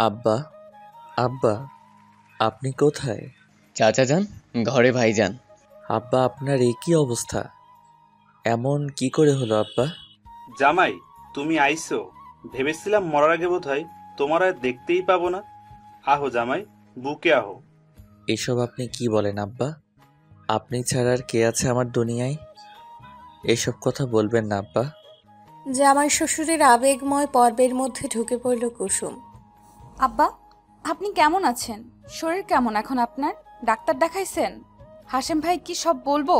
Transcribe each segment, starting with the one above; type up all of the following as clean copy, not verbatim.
আব্বা, আব্বা, আপনি কোথায়? চাচা যান, ঘরে ভাইজান। আব্বা, আপনার এই কি অবস্থা? এমন কি করে হলো আব্বা? জামাই, তুমি আইছো? ভেবেছিলাম মরার আগে বোধহয় তোমার আর দেখতেই পাবো না। আহো জামাই, বুকে আহো। এসব আপনি কি বলেন আব্বা? আপনি ছাড়া আর কে আছে আমার দুনিয়ায়? এসব কথা বলবেন না আব্বা। জামাই শ্বশুরের আবেগময় পর্বের মধ্যে ঢুকে পড়ল কুসুম। আব্বা, আপনি কেমন আছেন? শরীর কেমন এখন আপনার? ডাক্তার দেখাইছেন? হাসেম ভাই কি সব বলবো?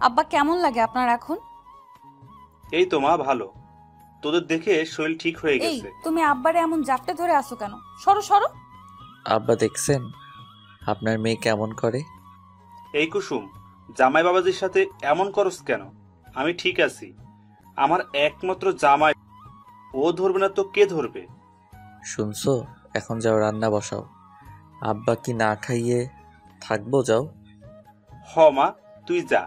আব্বা কেমন লাগে আপনার এখন? এই তো মা, ভালো। তোদের দেখে শরীর ঠিক হয়ে এই গেছে। তুমি আব্বারে এমন জাপটে ধরে আসো কেন? সরো সরো। আব্বা, দেখছেন আপনার মেয়ে কেমন করে? এই কুসুম, জামাই বাবাজির সাথে এমন করস কেন? আমি ঠিক আছি। আমার একমাত্র জামাই, ও ধরবে না তো কে ধরবে? শুনছো? এখন যাও রান্না বসাও। আব্বা কি না খাইয়ে থাকবো? যাও। হ মা, তুই যা,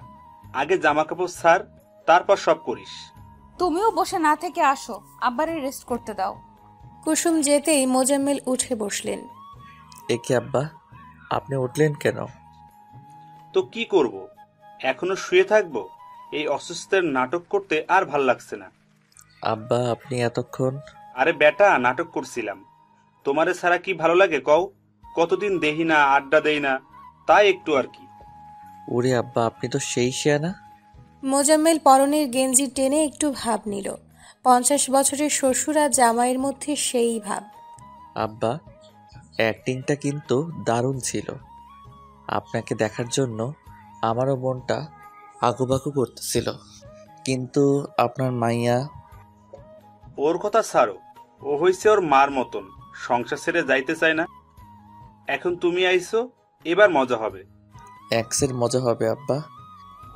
আগে জামা কাপড় ছাড়, তারপর সব করিস। তুমিও বসে না থেকে আসো, আব্বারে রেস্ট করতে দাও। কুসুম যেতেই মোজাম্মেল উঠে বসলেন। একে আব্বা, আপনি উঠলেন কেন? তো কি করব, এখনো শুয়ে থাকবো? এই অসুস্থের নাটক করতে আর ভাল লাগছে না। আব্বা, আপনি এতক্ষণ? আরে বেটা, নাটক করছিলাম। তোমারে ছাড়া কি ভালো লাগে কও? কতদিন দেহি না, আড্ডা দেই না, তাই একটু আর কি। ওরে আব্বা, আপনি তো সেই শিয়ানা। মোজাম্মেল পরনের গেঞ্জি টেনে একটু ভাব নিল। 50 বছরের শ্বশুর আর জামাইয়ের মধ্যে সেই ভাব। আব্বা, অ্যাক্টিংটা কিন্তু দারুণ ছিল। আপনাকে দেখার জন্য আমারও মনটা আগুবাগু করতেছিল, কিন্তু আপনার মাইয়া। ওর কথা ছাড়ো, ও হইছে ওর মার মতন, সংসার ছেড়ে যাইতে চায় না। এখন তুমি আইছো, এবার মজা হবে। এক্সের মজা হবে আব্বা।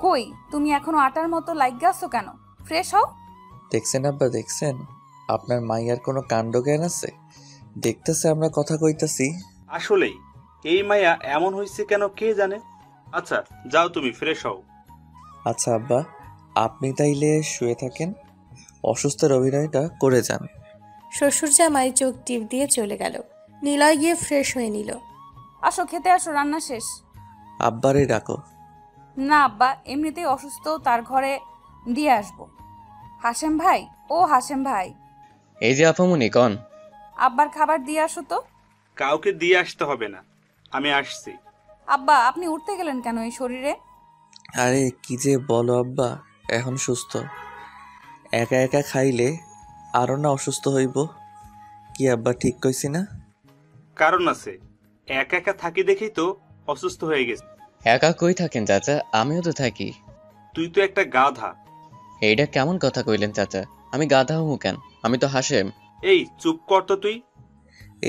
কই, তুমি এখনো আটার মতো লাইগা আছো কেন? ফ্রেশ হও। দেখছেন আব্বা, দেখছেন আপনার মাইয়ার কোনো কাণ্ড জ্ঞান আছে? দেখতেছে আমরা কথা কইতাছি। আসলেই এই মায়া এমন হইছে কেন কে জানে। আচ্ছা যাও, তুমি ফ্রেশ হও। আচ্ছা আব্বা, আপনি তাইলে শুয়ে থাকেন, অসুস্থের অভিনয়টা করে যান। শ্বশুর জামাই চোখ টিপ দিয়ে চলে গেল। নিলয় গিয়ে ফ্রেশ হয়ে নিল। আসো, খেতে আসো, রান্না শেষ। আব্বারে ডাকো। না আব্বা, এমনিতেই অসুস্থ, তার ঘরে দিয়ে আসবো। হাসেম ভাই, ও হাসেম ভাই, এই যে আপামনি কন। আব্বার খাবার দিয়ে আসো তো। কাউকে দিয়ে আসতে হবে না, আমি আসছি। আব্বা, আপনি উঠতে গেলেন কেন এই শরীরে? আরে কি যে বলো আব্বা, এখন সুস্থ। একা একা খাইলে আরো না অসুস্থ হইব। কি আব্বা, ঠিক কইছি না? কারণ আছে, একা একা থাকি দেখেই তো অসুস্থ হয়ে গেছে। একা কই থাকেন চাচা? আমিও তো থাকি। তুই তো একটা গাধা। এইটা কেমন কথা কইলেন চাচা? আমি গাধা হমু কেন? আমি তো হাসেম। এই চুপ কর তো তুই।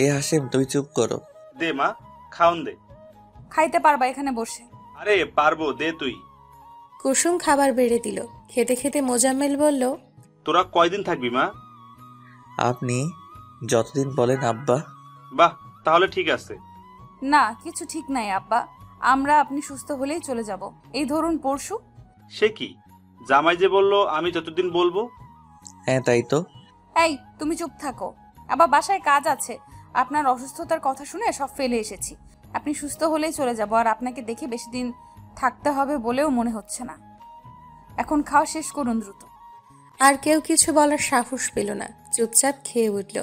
এ হাসেম, তুই চুপ করো। দে মা, খাওন দে। খাইতে পারবা এখানে বসে। আরে পারবো, দে তুই। কুসুম খাবার বেড়ে দিল। খেতে খেতে মোজাম্মেল বলল, তোরা কয়দিন থাকবি মা? আপনি যতদিন বলেন আব্বা। বাহ, তাহলে ঠিক আছে। না, কিছু ঠিক নাই আব্বা, আমরা আপনি সুস্থ হলেই চলে যাব। এই ধরুন পরশু। সে কি, জামাই যে বললো আমি যতদিন বলবো। হ্যাঁ তাই তো। এই তুমি চুপ থাকো, আবার বাসায় কাজ আছে। আপনার অসুস্থতার কথা শুনে সব ফেলে এসেছি। আপনি সুস্থ হলেই চলে যাব, আর আপনাকে দেখে বেশি দিন থাকতে হবে বলেও মনে হচ্ছে না। এখন খাওয়া শেষ করুন দ্রুত। আর কেউ কিছু বলার সাহস পেল না, চুপচাপ খেয়ে উঠল।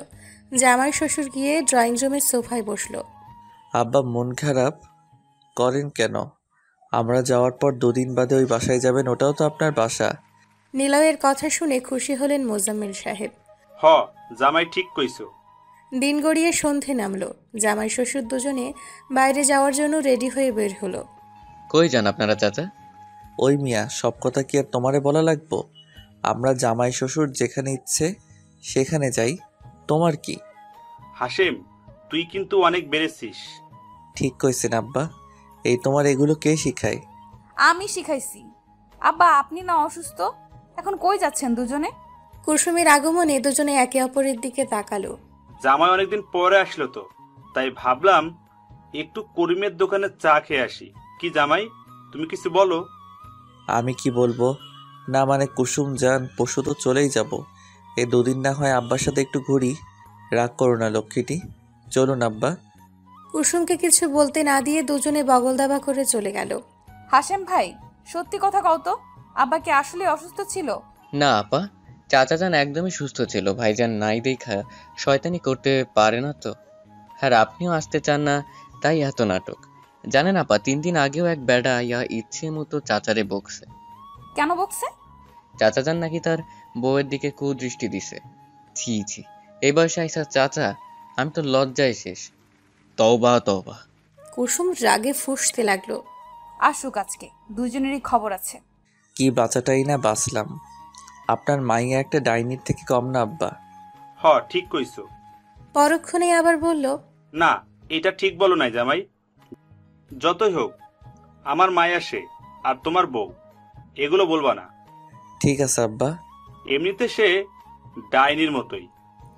জামাই শ্বশুর গিয়ে ড্রয়িং রুমের সোফায় বসল। আব্বা মন খারাপ করেন কেন? আমরা যাওয়ার পর 2 দিন বাদে ওই বাসায় যাবেন, ওটাও তো আপনার বাসা। নিলয়ের কথা শুনে খুশি হলেন মোজাম্মেল সাহেব। হ, জামাই ঠিক কইছো। দিন গড়িয়ে সন্ধে নামলো। জামাই শ্বশুর দুজনে বাইরে যাওয়ার জন্য রেডি হয়ে বের হলো। কই যান আপনারা চাচা? ওই মিয়া, সব কথা কি আর তোমারে বলা লাগবো? আমরা জামাই শ্বশুর যেখানে ইচ্ছে সেখানে যাই, তোমার কি? হাসেম, তুই কিন্তু অনেক বেড়েছিস। ঠিক কইছেন আব্বা। এই তোমার এগুলো কে শিখায়? আমি শিখাইছি। আব্বা, আপনি না অসুস্থ, এখন কই যাচ্ছেন দুজনে? কুসুমের আগমনে দুজনে একে অপরের দিকে তাকালো। জামাই অনেকদিন পরে আসলো তো, তাই ভাবলাম একটু করিমের দোকানে চা খেয়ে আসি। কি জামাই, তুমি কিছু বলো। আমি কি বলবো? না মানে কুসুম যান, পশু তো চলেই যাব। এই 2 দিন না হয় আব্বার সাথে একটু ঘুরি। রাগ করো না লক্ষ্মীটি। চলুন আব্বা। কুসুমকে কিছু বলতে না দিয়ে দুজনে বগল দাবা করে চলে গেল। হাসেম ভাই, সত্যি কথা কও তো, আব্বা কি আসলে অসুস্থ ছিল? না আপা, চাচাজান একদমই সুস্থ ছিল। ভাইজান নাই দেখা শয়তানি করতে পারে না তো। আর আপনিও আসতে চান না, তাই এত নাটক। জানেন আপা, 3 দিন আগেও এক বেড়া ইয়া ইচ্ছে মতো চাচারে বকছে। কেন বকছে? চাচাজান নাকি তার বউয়ের দিকে কুদৃষ্টি দিছে। ছি ছি, এই বয়সে আইসা চাচা, আমি তো লজ্জায় শেষ। তওবা তওবা। কুসুম রাগে ফুঁসতে লাগলো। আসুক আজকে, দুজনেরই খবর আছে। কি বাঁচাটাই না বাঁচলাম। আপনার মাইয়া একটা ডাইনির থেকে কম না আব্বা। ঠিক কইছো। পরক্ষণে আবার বলল, না, এটা ঠিক বলো নাই জামাই। যতই হোক আমার মায়া সে, আর তোমার বউ, এগুলো বলবা না। ঠিক আছে আব্বা। এমনিতে সে ডাইনির মতোই।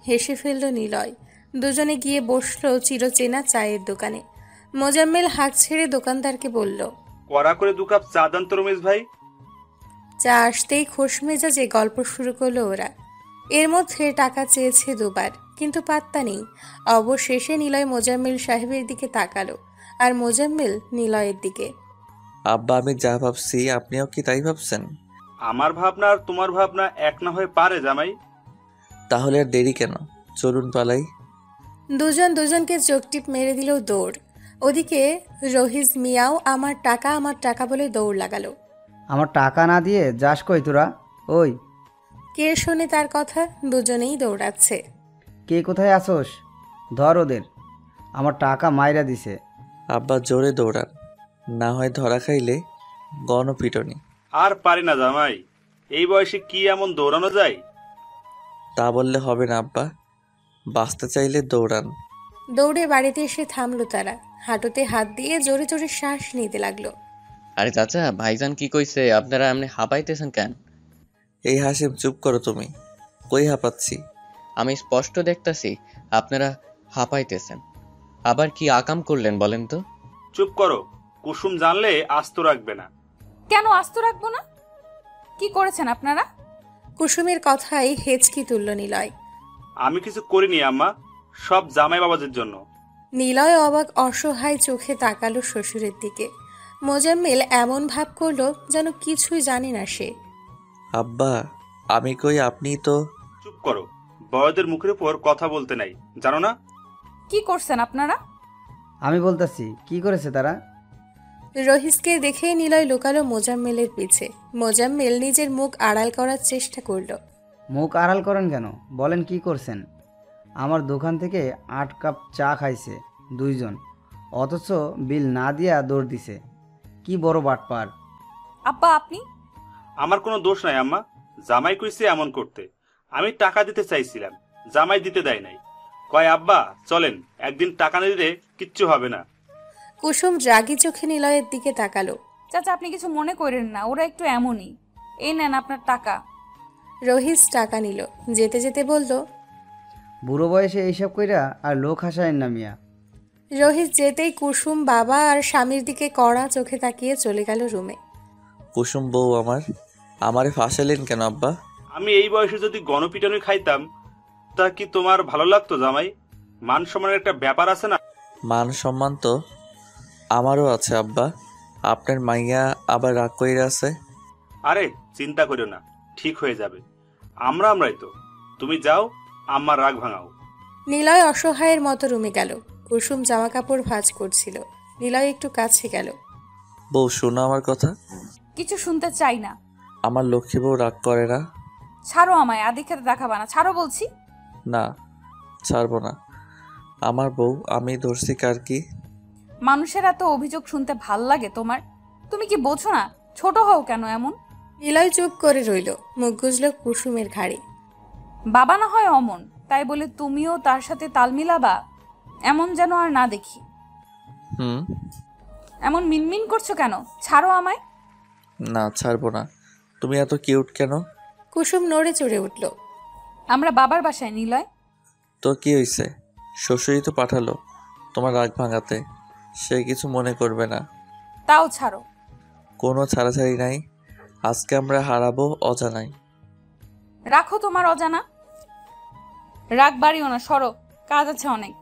হেসে ফেলল নিলয়। দুজনে গিয়ে বসলো চিরচেনা চায়ের দোকানে। মোজাম্মেল হাঁক ছেড়ে দোকানদারকে বলল, কড়া করে 2 কাপ চা দেন তো রমেশ ভাই। চা আসতেই খোশ মেজাজে গল্প শুরু করলো ওরা। এর মধ্যে টাকা চেয়েছে 2বার, কিন্তু পাত্তা নেই। অবশেষে নিলয় মোজাম্মেল সাহেবের দিকে তাকালো, আর মোজাম্মেল নিলয়ের দিকে। আব্বা, আমি যা ভাবছি আপনিও কি তাই ভাবছেন? আমার ভাবনা আর তোমার ভাবনা এক না হয়ে পারে জামাই। তাহলে আর দেরি কেন, চলুন পালাই। দুজন দুজনকে চোখটিপ মেরে দিল দৌড়। ওদিকে রহিজ মিয়াও আমার টাকা বলে দৌড় লাগালো। আমার টাকা না দিয়ে যাস কই তোরা? ওই, কে শোনে তার কথা? দুজনেই দৌড়াচ্ছে। কে কোথায় আসোস? ধর ওদের, আমার টাকা মাইরা দিছে। আব্বা জোরে দৌড়ান, না হয় ধরা খাইলে গণপিটনি। আর পারি না জামাই, এই বয়সে কি এমন দৌড়ানো যায়? তা বললে হবে না আব্বা, বাঁচতে চাইলে দৌড়ান। দৌড়ে বাড়িতে এসে থামলো তারা। হাঁটুতে হাত দিয়ে জোরে জোরে শ্বাস নিতে লাগলো। আরে চাচা, ভাইজান কি কইছে? আপনারা এমনি হাঁপাইতেছেন কেন? এই হাসিম, চুপ করো তুমি। কই হাঁপাচ্ছি? আমি স্পষ্ট দেখতাছি আপনারা হাঁপাইতেছেন। আবার কি আকাম করলেন বলেন তো? চুপ করো, কুসুম জানলে আস্ত রাখবে না। কেন আস্ত রাখবো না? কি করেছেন আপনারা? কুসুমের কথাই হেঁচকি তুলল নিলয়। আমি কিছু করিনি আম্মা, সব জামাই বাবাজির জন্য। নিলয় অবাক অসহায় চোখে তাকালো শ্বশুরের দিকে। মোজাম্মেল এমন ভাব করলো যেন কিছুই জানে না সে। আব্বা, আমি কই, আপনি তো। চুপ করো, বড়দের মুখের উপর কথা বলতে নাই, জানো না? কি করছেন আপনারা? আমি বলতাছি, কি করেছে তারা? রহিসকে দেখে নিলয় লুকালো মোজাম্মেলের পিছে। মোজাম্মেল নিজের মুখ আড়াল করার চেষ্টা করলো। মুখ আড়াল করেন কেন? বলেন কি করছেন? আমার দোকান থেকে 8 কাপ চা খাইছে 2 জন, অথচ বিল না দিয়া দৌড় দিছে। কি বড় বাটপার! আব্বা আপনি? আমার কোনো দোষ নাই আম্মা, জামাই কইছে এমন করতে। আমি টাকা দিতে চাইছিলাম, জামাই দিতে দেয় নাই। কয় আব্বা চলেন, একদিন টাকা না দিলে কিচ্ছু হবে না। কুসুম রাগী চোখে নিলয়ের দিকে তাকালো। চাচা আপনি কিছু মনে করেন না, ওরা একটু এমনই। এই নেন আপনার টাকা। রহিস টাকা নিল, যেতে যেতে বলল, বুড়ো বয়সে এইসব কইরা আর লোক হাসায়েন না মিয়া। রহিস যেতেই কুসুম বাবা আর স্বামীর দিকে কড়া চোখে তাকিয়ে চলে গেল রুমে। কুসুম বউ আমারে ফাঁসালেন কেন আব্বা? আমি এই বয়সে যদি গণপিটানি খাইতাম, তা কি তোমার ভালো লাগতো জামাই? মান সম্মানের একটা ব্যাপার আছে না? মান সম্মান তো আমারও আছে আব্বা। আপনার মাইয়া আবার রাগ কইরা আছে। আরে চিন্তা করিও না, ঠিক হয়ে যাবে। আমরাই তো। তুমি যাও, আম্মার রাগ ভাঙাও। নিলয় অসহায়ের মতো রুমে গেল। কুসুম জামা কাপড় ভাঁজ করছিল। নিলয় একটু কাছে গেল। বউ শোনো আমার কথা। কিছু শুনতে চাই না। আমার লক্ষ্মী বউ রাগ করে না। ছাড়ো আমায়, আদি খেতে দেখাবা না, ছাড়ো বলছি। না, ছাড়বো না। আমার বউ, আমি ধরছি কার কি? মানুষের এত অভিযোগ শুনতে ভাল লাগে তোমার? তুমি কি বোঝো না? ছোট হও কেন এমন? নিলয় চুপ করে রইল, মুখ গুজল কুসুমের ঘাড়ে। বাবা না হয় অমন, তাই বলে তুমিও তার সাথে তাল মিলাবা? এমন যেন আর না দেখি। হুম। এমন মিনমিন করছো কেন? ছাড়ো আমায়। না, ছাড়বো না। তুমি এত কিউট কেন? কুসুম নড়ে চড়ে উঠল। আমরা বাবার বাসায় নিলয়। তো কি হইছে? শ্বশুরই তো পাঠালো তোমার রাগ ভাঙাতে। সে কিছু মনে করবে না। তাও ছাড়ো। কোনো ছাড়াছাড়ি নাই। আজকে আমরা হারাবো অজানাই। রাখো তোমার অজানা। রাগ বাড়িও না, সরো, কাজ আছে অনেক।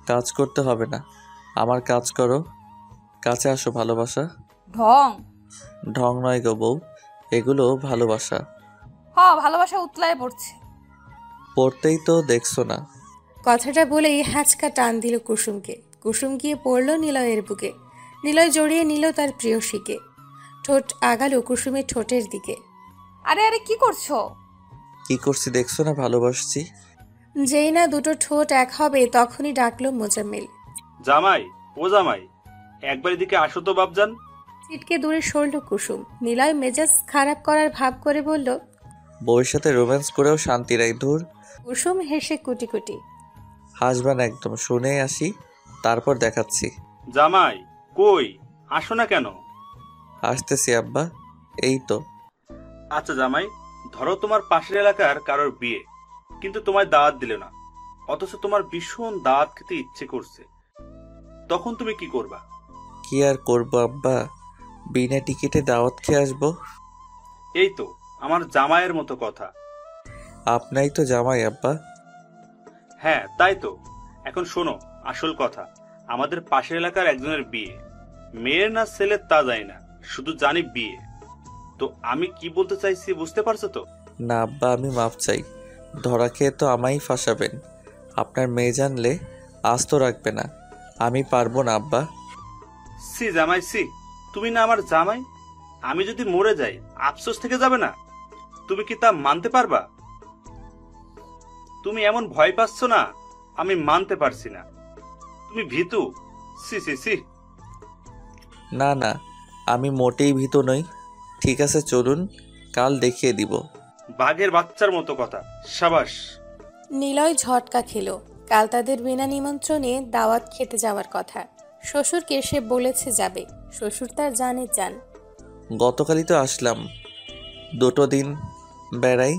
কাজ করতে হবে না, আমার কাজ করো। কাছে আসো ভালোবাসা। ঢং। ঢং নয় গো বউ, এগুলো ভালোবাসা। ভালোবাসা উতলায় পড়ছে। পড়তেই তো দেখছো না। কথাটা বলেই হ্যাচকা টান দিল কুসুমকে। কুসুম গিয়ে পড়ল নিলয়ের বুকে। নিলয় জড়িয়ে নিল তার প্রিয়সীকে। ঠোঁট আগালো কুসুমের ঠোঁটের দিকে। আরে আরে কি করছো? কি করছি দেখছো না, ভালোবাসছি। যেই না দুটো ঠোঁট এক হবে তখনই ডাকলো মোজাম্মেল। জামাই, ও জামাই, একবার এদিকে আসো তো বাপজান। ছিটকে দূরে সরল কুসুম। নিলয় মেজাজ খারাপ করার ভাব করে বলল। বউয়ের সাথে রোম্যান্স করেও শান্তি নাই, ধুর। কুসুম হেসে কুটি কুটি। হাসবান একদম, শুনে আসি তারপর দেখাচ্ছি। জামাই কই, আসো না কেন? আসতেছি আব্বা, এই তো। আচ্ছা জামাই, ধরো তোমার পাশের এলাকার কারোর বিয়ে, কিন্তু তোমায় দাওয়াত দিলে না, অথচ তোমার ভীষণ দাওয়াত খেতে ইচ্ছে করছে, তখন তুমি কি করবা? কি আর করবো আব্বা, বিনা টিকিটে দাওয়াত খেয়ে আসবো। এই তো আমার জামাইয়ের মতো কথা। আপনাই তো জামাই আব্বা। হ্যাঁ তাই তো। এখন শোনো আসল কথা, আমাদের পাশের এলাকার একজনের বিয়ে, মেয়ের না ছেলের তা জানি না, শুধু জানি বিয়ে। তো আমি কি বলতে চাইছি বুঝতে পারছো তো? না আব্বা, আমি মাপ চাই। ধরা খেয়ে তো আমায় ফাঁসাবেন। আপনার মেয়ে জানলে আস্ত রাখবে না। আমি পারবো না আব্বা। সি জামাই সি, তুমি না আমার জামাই, আমি যদি মরে যাই আফসোস থেকে যাবে না? তুমি কি তা মানতে পারবা? তুমি এমন ভয় পাচ্ছ না, আমি মানতে পারছি না। তুমি ভীতু। সি সি সি। না না, আমি মোটেই ভীত নই। ঠিক আছে চলুন, কাল দেখিয়ে দিব। বাঘের বাচ্চার মতো কথা, সাবাস। নিলয় ঝটকা খেল। কাল তাদের বিনা নিমন্ত্রণে দাওয়াত খেতে যাওয়ার কথা। শ্বশুরকে সে বলেছে যাবে। শ্বশুর তার জানে যান। গতকালই তো আসলাম, দুটো দিন বেড়াই।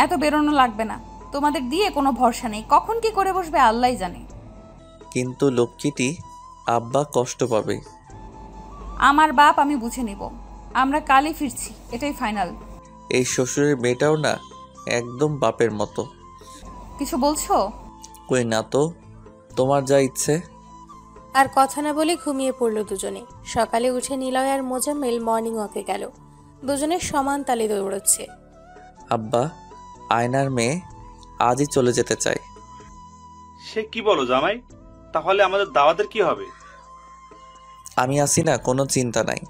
এত বেরোনো লাগবে না, তোমাদের দিয়ে কোনো ভরসা নেই, কখন কি করে বসবে আল্লাহই জানে। কিন্তু লক্ষ্মীটি আব্বা কষ্ট পাবে। আমার বাপ আমি বুঝে নিব। আমরা কালই ফিরছি, এটাই ফাইনাল। এই শ্বশুরের মেয়েটাও না একদম বাপের মতো। কিছু বলছো? কই না তো, তোমার যা ইচ্ছে। আর কথা না বলে ঘুমিয়ে পড়ল দুজনে। সকালে উঠে নিলয় আর মোজাম্মেল মর্নিং ওয়াকে গেল। দুজনের সমান তালে দৌড়চ্ছে। আব্বা, আয়নার মেয়ে আজই চলে যেতে চায়। সে কি বলো জামাই? তাহলে আমাদের দাওয়াতের কি হবে? আমি আসি না, কোনো চিন্তা নাই।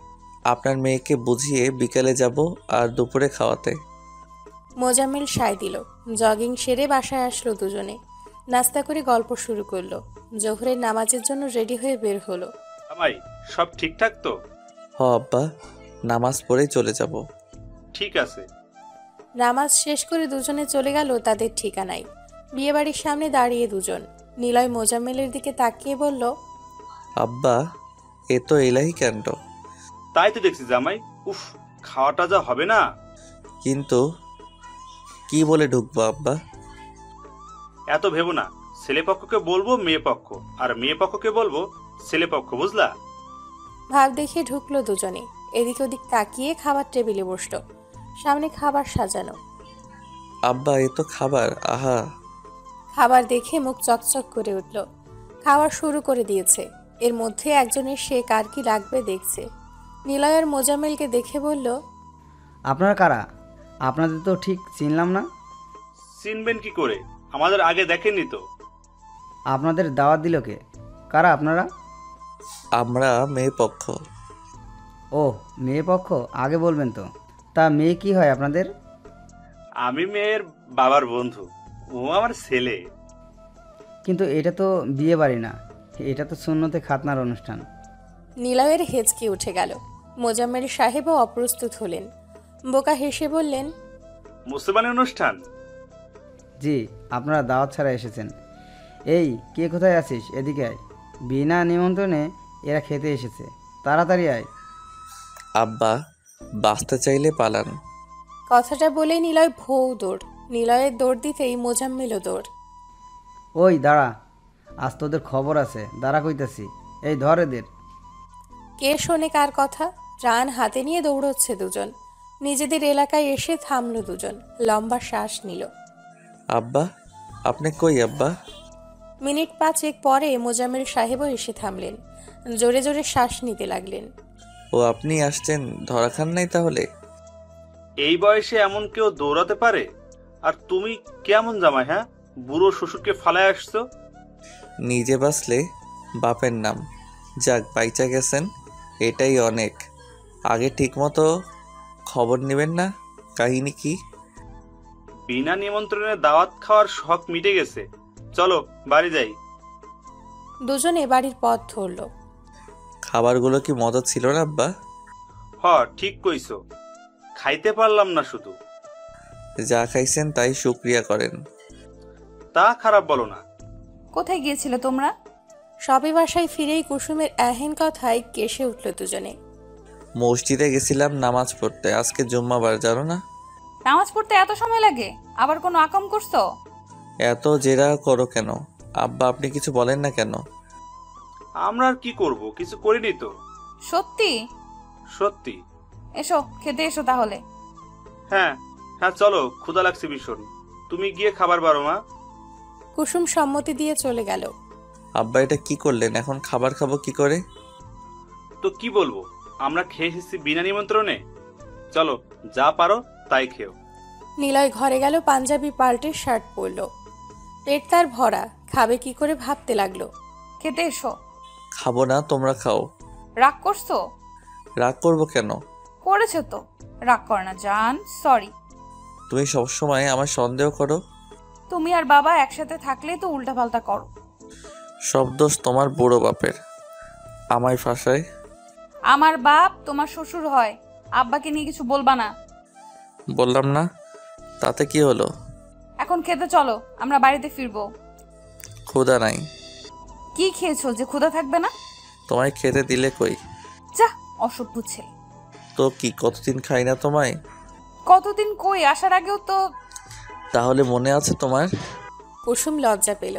আপনার মেয়েকে বুঝিয়ে বিকেলে যাব আর দুপুরে খাওয়াতে। মোজাম্মেল সায় দিল। জগিং সেরে বাসায় আসলো দুজনে। নাস্তা করে গল্প শুরু করলো। জোহরের নামাজের জন্য রেডি হয়ে বের হলো। জামাই সব ঠিকঠাক তো? হ আব্বা, নামাজ পড়েই চলে যাব। ঠিক আছে। নামাজ শেষ করে দুজনে চলে গেল তাদের ঠিকানায়। বিয়েবাড়ির সামনে দাঁড়িয়ে দুজন। নিলয় মোজাম্মেলের দিকে তাকিয়ে বলল। আব্বা, এ তো এলাহি কাণ্ড। তাই তো দেখছি জামাই। উফ, খাওয়াটা যা হবে না। কিন্তু কি বলে ঢুকবো আব্বা? এত ভেবো না, ছেলে পক্ষকে বলবো মেয়ে পক্ষ, আর মেয়ে পক্ষকে বলবো ছেলে পক্ষ, বুঝলা? ভাব দেখে ঢুকলো দুজনে। এদিক ওদিক তাকিয়ে খাবার টেবিলে বসলো। সামনে খাবার সাজানো। আব্বা, এ তো খাবার, আহা। খাবার দেখে মুখ চকচক করে উঠল। খাওয়া শুরু করে দিয়েছে। এর মধ্যে একজনের সে কার কি লাগবে দেখছে। নিলয় আর মোজাম্মেলকে দেখে বলল। আপনারা কারা? আপনাদের তো ঠিক চিনলাম না। চিনবেন কি করে, আমাদের আগে দেখেননি তো। আপনাদের দাওয়াত দিল কে? কারা আপনারা? আমরা মেয়ে পক্ষ। ও, মেয়ে পক্ষ, আগে বলবেন তো। তা মেয়ে কি হয় আপনাদের? আমি মেয়ের বাবার বন্ধু, ও আমার ছেলে। কিন্তু এটা তো বিয়ে বাড়ি না, এটা তো সুন্নতে খাতনার অনুষ্ঠান। নিলয়ের হেঁচকি উঠে গেল। মোজাম্মেল সাহেবও অপ্রস্তুত হলেন। বোকা হেসে বললেন। মুসলমানের অনুষ্ঠান? জি, আপনারা দাওয়াত ছাড়া এসেছেন। এই, কে কোথায় আছিস? এদিকে আয়। বিনা নিমন্ত্রণে এরা খেতে এসেছে, তাড়াতাড়ি আয়। আব্বা, বাঁচতে চাইলে পালান। কথাটা বলে নিলয় ভৌ দৌড়। নিলয়ের দৌড় দিতেই মোজাম্মেলও দৌড়। ওই দাঁড়া, আজ তোদের খবর আছে, দাঁড়া কইতাছি। এই ধর এদের। কে শোনে কার কথা? প্রাণ হাতে নিয়ে দৌড়চ্ছে দুজন। নিজেদের এলাকায় এসে থামলো দুজন। লম্বা শ্বাস নিল। আব্বা, আপনি কই আব্বা? মিনিট 5 পরে মোজাম্মেল সাহেবও এসে থামলেন। জোরে জোরে শ্বাস নিতে লাগলেন। ও আপনি আসছেন, ধরা খান নাই তাহলে? এই বয়সে এমন কেউ দৌড়াতে পারে? আর তুমি কেমন জামাই, হ্যাঁ? বুড়ো শ্বশুরকে ফালায় আসছো। নিজে বাঁচলে বাপের নাম। যাক, বাইচা গেছেন, এটাই অনেক। আগে ঠিকমতো খবর নেবেন না? কাহিনী কি? বিনা নিমন্ত্রণে দাওয়াত খাওয়ার শখ মিটে গেছে, চলো বাড়ি যাই। দুজনে বাড়ির পথ ধরল। খাবারগুলো কি মজা ছিল না আব্বা? হ, ঠিক কইছো, খাইতে পারলাম না শুধু। যা খাইছেন তাই শুকরিয়া করেন। তা খারাপ বলো না। কোথায় গিয়েছিলে তোমরা? সবে বাসায় ফিরেই কুসুমের এহেন কথায় কেসে উঠল দুজনে। মসজিদে গেছিলাম নামাজ পড়তে, আজকে জুম্মাবার, জানো না? নামাজ পড়তে এত সময় লাগে? আবার কোনো আকাম করছো? এত জেরা করো কেন আব্বা? আপনি কিছু বলেন না কেন? আমরা আর কি করব, কিছু করিনি তো। সত্যি? সত্যি। এসো খেতে এসো তাহলে। হ্যাঁ হ্যাঁ, চলো, ক্ষুধা লাগছে ভীষণ। তুমি গিয়ে খাবার বারো মা। কুসুম সম্মতি দিয়ে চলে গেল। আব্বা এটা কি করলেন? এখন খাবার খাবো কি করে? তো কি বলবো, আমরা খেয়ে এসেছি বিনা নিমন্ত্রণে। চলো, যা পারো তাই খেও। নিলয় ঘরে গেল, পাঞ্জাবি পাল্টে শার্ট পরল। পেট তার ভরা, খাবে কি করে ভাবতে লাগলো। খেতে এসো। খাবো না, তোমরা খাও। রাগ করছো? রাগ করবো কেন? করেছো তো, রাগ কর না জান, সরি। তুমি সবসময় আমার সন্দেহ করো। তুমি আর বাবা একসাথে থাকলে তো উল্টাপাল্টা করো। সব দোষ তোমার বুড়ো বাপের, আমায় ফাঁসায়। আমার বাপ তোমার শ্বশুর হয়, আব্বাকে নিয়ে কিছু বলবা না। বললাম না, তাতে কি হলো? এখন খেতে চলো, আমরা বাড়িতে ফিরবো। ক্ষুধা নাই। কি খেয়েছো যে ক্ষুধা থাকবে না? তোমায় খেতে দিলে কই? যা, অসভ্য ছেলে। তো কি কতদিন খাই না তোমায়? কতদিন কই, আসার আগেও তো। তাহলে মনে আছে তোমার? কুসুম লজ্জা পেল।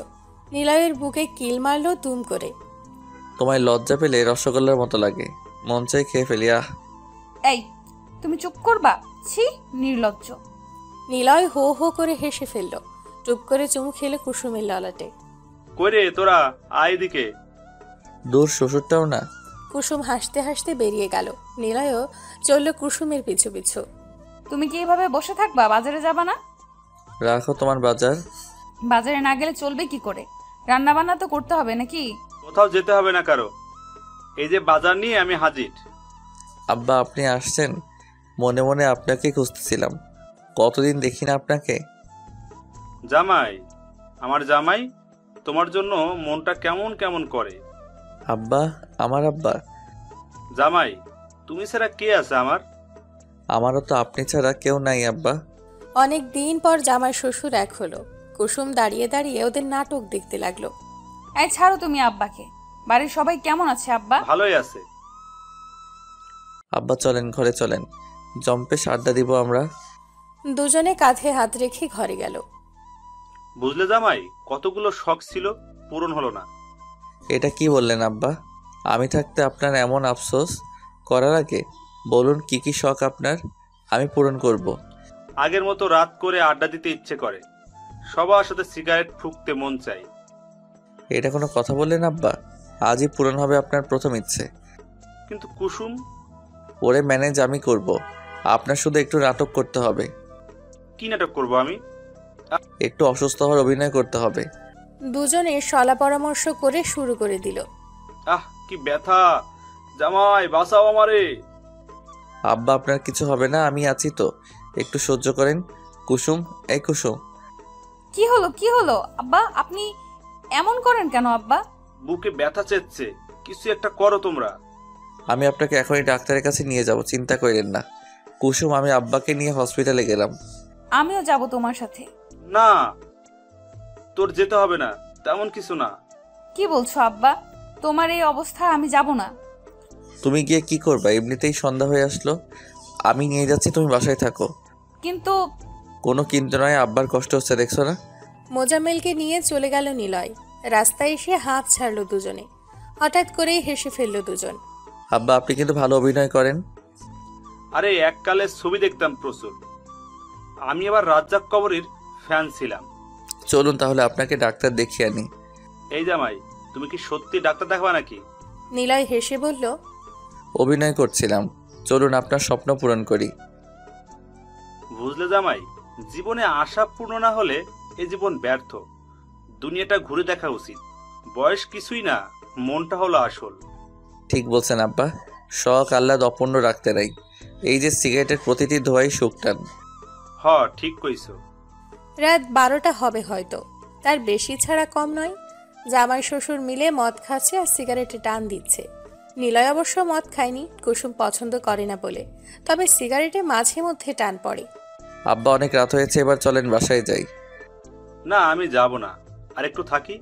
নিলয়ের বুকে কিল মারল দুম করে। তোমায় লজ্জা পেলে রসগোল্লার মতো লাগে, মন চাই খেয়ে ফেলি। আহ! এই, তুমি চুপ করবা? ছি, নির্লজ্জ। নিলয় হো হো করে হেসে ফেলল। টুপ করে চুমু খেলে কুসুমের ললাটে। কইরে তোরা, আয় এদিকে। দূর, শ্বশুরটাও না। কুসুম হাসতে হাসতে বেরিয়ে গেল। নিলয়ও চলল কুসুমের পিছু পিছু। তুমি কি এভাবে বসে থাকবা? বাজারে যাবা না? রাখো তোমার বাজার। বাজারে না গেলে চলবে কি করে? রান্না বান্না তো করতে হবে নাকি? কোথাও যেতে হবে না কারো, এই যে বাজার নিয়ে আমি হাজির। আব্বা আপনি আসছেন? মনে মনে আপনাকে খুঁজতেছিলাম, কতদিন দেখি না আপনাকে। জামাই, আমার জামাই, তোমার জন্য মনটা কেমন কেমন করে। আব্বা, আমার আব্বা। জামাই, তুমি ছাড়া কে আছে আমার? আমারও তো আপনি ছাড়া কেউ নাই আব্বা। অনেক দিন পর জামাই শ্বশুর এক হলো। কুসুম দাঁড়িয়ে দাঁড়িয়ে ওদের নাটক দেখতে লাগলো। এই ছাড়ো তুমি আব্বাকে। বাড়ির সবাই কেমন আছে আব্বা? ভালোই আছে। আব্বা চলেন, ঘরে চলেন, জম্পেশ আড্ডা দিব আমরা। দুজনে কাঁধে হাত রেখে ঘরে গেল। বুঝলে জামাই, কতগুলো শখ ছিল, পূরণ হলো না। এটা কি বললেন আব্বা? আমি থাকতে আপনার এমন আফসোস করার আগে বলুন কি কি শখ আপনার, আমি পূরণ করব। আগের মতো রাত করে আড্ডা দিতে ইচ্ছে করে, সবার সাথে সিগারেট ফুঁকতে মন চাই। এটা কোনো কথা বললেন আব্বা? আজই পূরণ হবে আপনার প্রথম ইচ্ছে। কিন্তু কুসুম। ওরে ম্যানেজ আমি করব, আপনার শুধু একটু নাটক করতে হবে। কি নাটক করব আমি? একটু অসুস্থ হওয়ার অভিনয় করতে হবে। দুজনে সলা পরামর্শ করে শুরু করে দিল। আহ, কি ব্যথা! জামাই বাঁচাও আমারে। আব্বা আপনার কিছু হবে না, আমি আছি তো, একটু সহ্য করেন। কুসুম, এই কুসুম। কি হলো কি হলো আব্বা? আপনি এমন করেন কেন আব্বা? বুকে ব্যথা চেচ্ছে, কিছু একটা করো তোমরা। আমি আপনাকে এখনই ডাক্তারের কাছে নিয়ে যাব, চিন্তা করেন না। কুসুম, আমি আব্বাকে নিয়ে হসপিটালে গেলাম। আমিও যাব তোমার সাথে। না, তোর যেতে হবে না, তেমন কিছু না। কি বলছো আব্বা? তোমার এই অবস্থা, আমি যাব না। তুমি গিয়ে কি করবা? এমনিতেই সন্ধ্যা হয়ে আসলো, আমি নিয়ে যাচ্ছি, তুমি বাসায় থাকো। কিন্তু কোনো কিন্তু নয়, আব্বার কষ্ট হচ্ছে দেখছো না। মোজাম্মেলকে নিয়ে চলে গেল নিলয়। রাস্তায় এসে হাঁপ ছাড়লো দুজনে। হঠাৎ করেই হেসে ফেললো দুজন। আব্বা আপনি কিন্তু ভালো অভিনয় করেন। আরে এককালে ছবি দেখতাম প্রচুর, আমি আবার রাজ্জাক কবরীর ফ্যান ছিলাম। চলুন তাহলে আপনাকে ডাক্তার দেখিয়ে আনি। এই জামাই, তুমি কি সত্যি ডাক্তার দেখাবা নাকি? নিলয় হেসে বলল, অভিনয় করছিলাম, চলুন আপনার স্বপ্ন পূরণ করি। বুঝলে জামাই, জীবনে আশা পূর্ণ না হলে এ জীবন ব্যর্থ। দুনিয়াটা ঘুরে দেখা উচিত। বয়স কিছুই না, মনটা হলো আসল। ঠিক বলছেন আব্বা, শখ আহ্লাদ অপূর্ণ রাখতে নাই। এই যে সিগারেটের প্রতিটি ধোঁয়াই সুখটান। হ, ঠিক কইছো। রাত 12টা হবে হয়তো, তার বেশি ছাড়া কম নয়। জামাই শ্বশুর মিলে মদ খাচ্ছে আর সিগারেটে টান দিচ্ছে। নিলয় অবশ্য মদ খায়নি, কুসুম পছন্দ করে না বলে, তবে সিগারেটে মাঝে মধ্যে টান পড়ে। আব্বা অনেক রাত হয়েছে, এবার চলেন বাসায় যাই। না, আমি যাব না, আর একটু থাকি।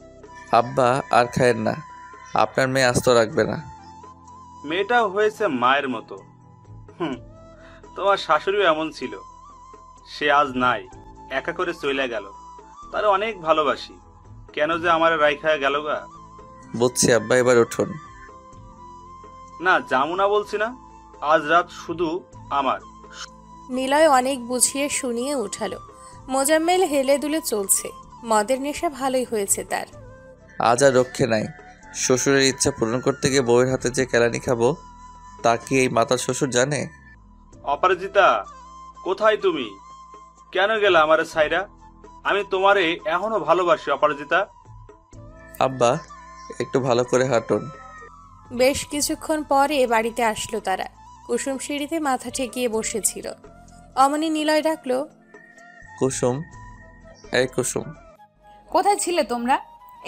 আব্বা আর খায়েন না, আপনার মেয়ে আস্ত রাখবে না। মেয়েটাও হয়েছে মায়ের মতো। তোমার শাশুড়িও এমন ছিল। সে আজ নাই, একা করে চলে গেল। তার অনেক ভালোবাসি, কেন যে আমার রাইখা গেল গা। বুঝছি আব্বা, এবার উঠুন। না, যাবো না বলছি না। আজ রাত শুধু আমার। নিলয় অনেক বুঝিয়ে শুনিয়ে উঠালো। মোজাম্মেল হেলে দুলে চলছে, মদের নেশা ভালোই হয়েছে তার। আজ আর রক্ষে নাই। শ্বশুরের ইচ্ছা পূরণ করতে গিয়ে বউয়ের হাতে যে কেলানি খাবো, তা কি এই মাতার শ্বশুর জানে? অপরাজিতা, কোথায় তুমি? কেন গেলা আমার সাইরা? আমি তোমারে এখনো ভালোবাসি অপরাজিতা। আব্বা একটু ভালো করে হাঁটুন। বেশ কিছুক্ষণ পরে বাড়িতে আসলো তারা। কুসুম সিঁড়িতে মাথা ঠেকিয়ে বসেছিল। অমনি নিলয় ডাকলো, কুসুম, এই কুসুম। কোথায় ছিলে তোমরা?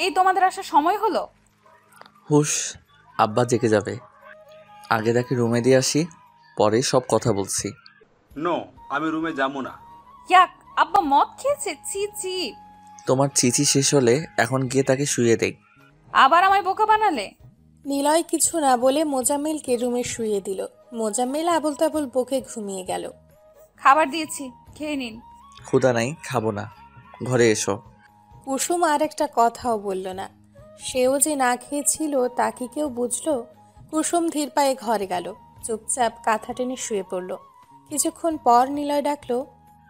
এই তোমাদের আসার সময় হলো? হুশ, আব্বা জেগে যাবে। আগে তাকে রুমে দিয়ে আসি, পরে সব কথা বলছি। নো, আমি রুমে যাবো না। ইয়াক, আব্বা মদ খেয়েছে? ছি ছি। তোমার চিচি শেষ হলে এখন গিয়ে তাকে শুয়ে দেই। আবার আমায় বোকা বানালে? নিলয় কিছু না বলে মোজাম্মেলকে রুমে শুইয়ে দিল। মোজাম্মেল আবল তাবল বকে ঘুমিয়ে গেল। খাবার দিয়েছি, খেয়ে নিন। ক্ষুধা নাই, খাবো না, ঘরে এসো। কুসুম আর একটা কথাও বলল না। সেও যে না খেয়েছিল তা কি কেউ বুঝলো? কুসুম ধীর পায়ে ঘরে গেল, চুপচাপ কাঁথা টেনে শুয়ে পড়ল। কিছুক্ষণ পর নিলয় ডাকলো,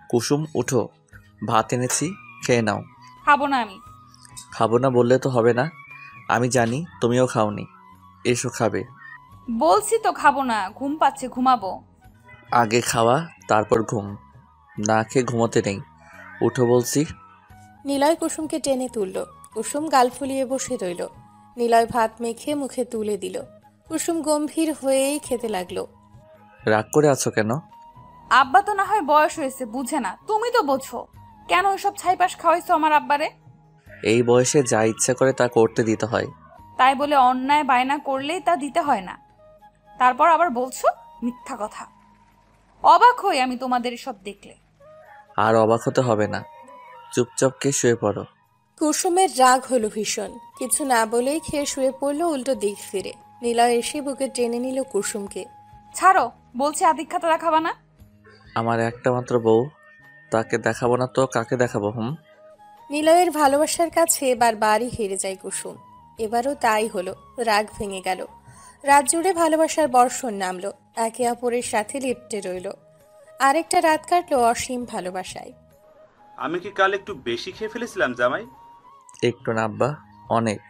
কুসুম উঠো, ভাত এনেছি, খেয়ে নাও। খাবো না আমি। খাবো না বললে তো হবে না, আমি জানি তুমিও খাওনি। এসো খাবে। বলছি তো খাবো না, ঘুম পাচ্ছে, ঘুমাবো। আগে খাওয়া তারপর ঘুম, না খেয়ে ঘুমোতে নেই। উঠো বলছি। নিলয় কুসুমকে টেনে তুলল। কুসুম গাল ফুলিয়ে বসে রইল। নিলয় ভাত মেখে মুখে তুলে দিল। কুসুম গম্ভীর হয়েই খেতে লাগলো। রাগ করে আছো কেন? আব্বা তো না হয় বয়স হয়েছে, বুঝে না, তুমি তো বোঝো। কেন ওইসব ছাইপাশ খাওয়াইছো আমার আব্বারে? এই বয়সে যা ইচ্ছা করে তা করতে দিতে হয়। তাই বলে অন্যায় বায়না করলেই তা দিতে হয় না। তারপর আবার বলছো মিথ্যা কথা। অবাক হই আমি তোমাদের এসব দেখলে। আর অবাক হতে হবে না, চুপচাপ কে শুয়ে পড়ো। কুসুমের রাগ হলো ভীষণ। কিছু না বলেই খেয়ে শুয়ে পড়লো উল্টো দিক ফিরে। নিলয় এসে বুকে টেনে নিল কুসুমকে। ছাড়ো, বলছি আদিক্ষাতা দেখাবা না। আমার একটা মাত্র বউ, তাকে দেখাবো না তো কাকে দেখাবো? নিলয়ের ভালোবাসার কাছে এবার বাড়ি হেরে যায় কুসুম। এবারও তাই হলো, রাগ ভেঙে গেল। রাত জুড়ে ভালোবাসার বর্ষণ নামলো, একে অপরের সাথে লিপ্টে রইল। আরেকটা রাত কাটলো অসীম ভালোবাসায়। আমি কি কাল একটু বেশি খেয়ে ফেলেছিলাম জামাই? একটু না আব্বা, অনেক।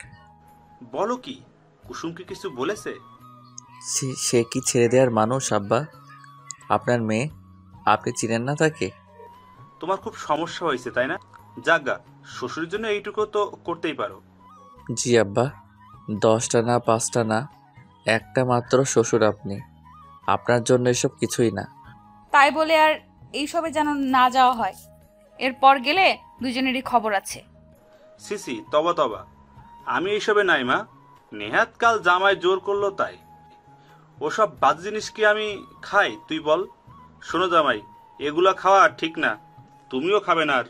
বলো কি, কুসুম কি কিছু বলেছে? সে কি ছেড়ে দেওয়ার মানুষ আব্বা? আপনার মেয়ে, আপনি চিনেন না তাকে? তোমার খুব সমস্যা হয়েছে তাই না? যাগা, শ্বশুরের জন্য এইটুকু তো করতেই পারো। জি আব্বা, 10টা না 5টা না, একটা মাত্র শ্বশুর আপনি। আপনার জন্য এসব কিছুই না। তাই বলে আর এইসবে যেন না যাওয়া হয়। এরপর গেলে দুজনেরই খবর আছে। সিসি, তবা তবা, আমি এইসবে নাই মা। নেহাত কাল জামাই জোর করলো তাই। ওসব বাদ জিনিস কি আমি খাই তুই বল? শোনো জামাই, এগুলা খাওয়া ঠিক না, তুমিও খাবে না আর।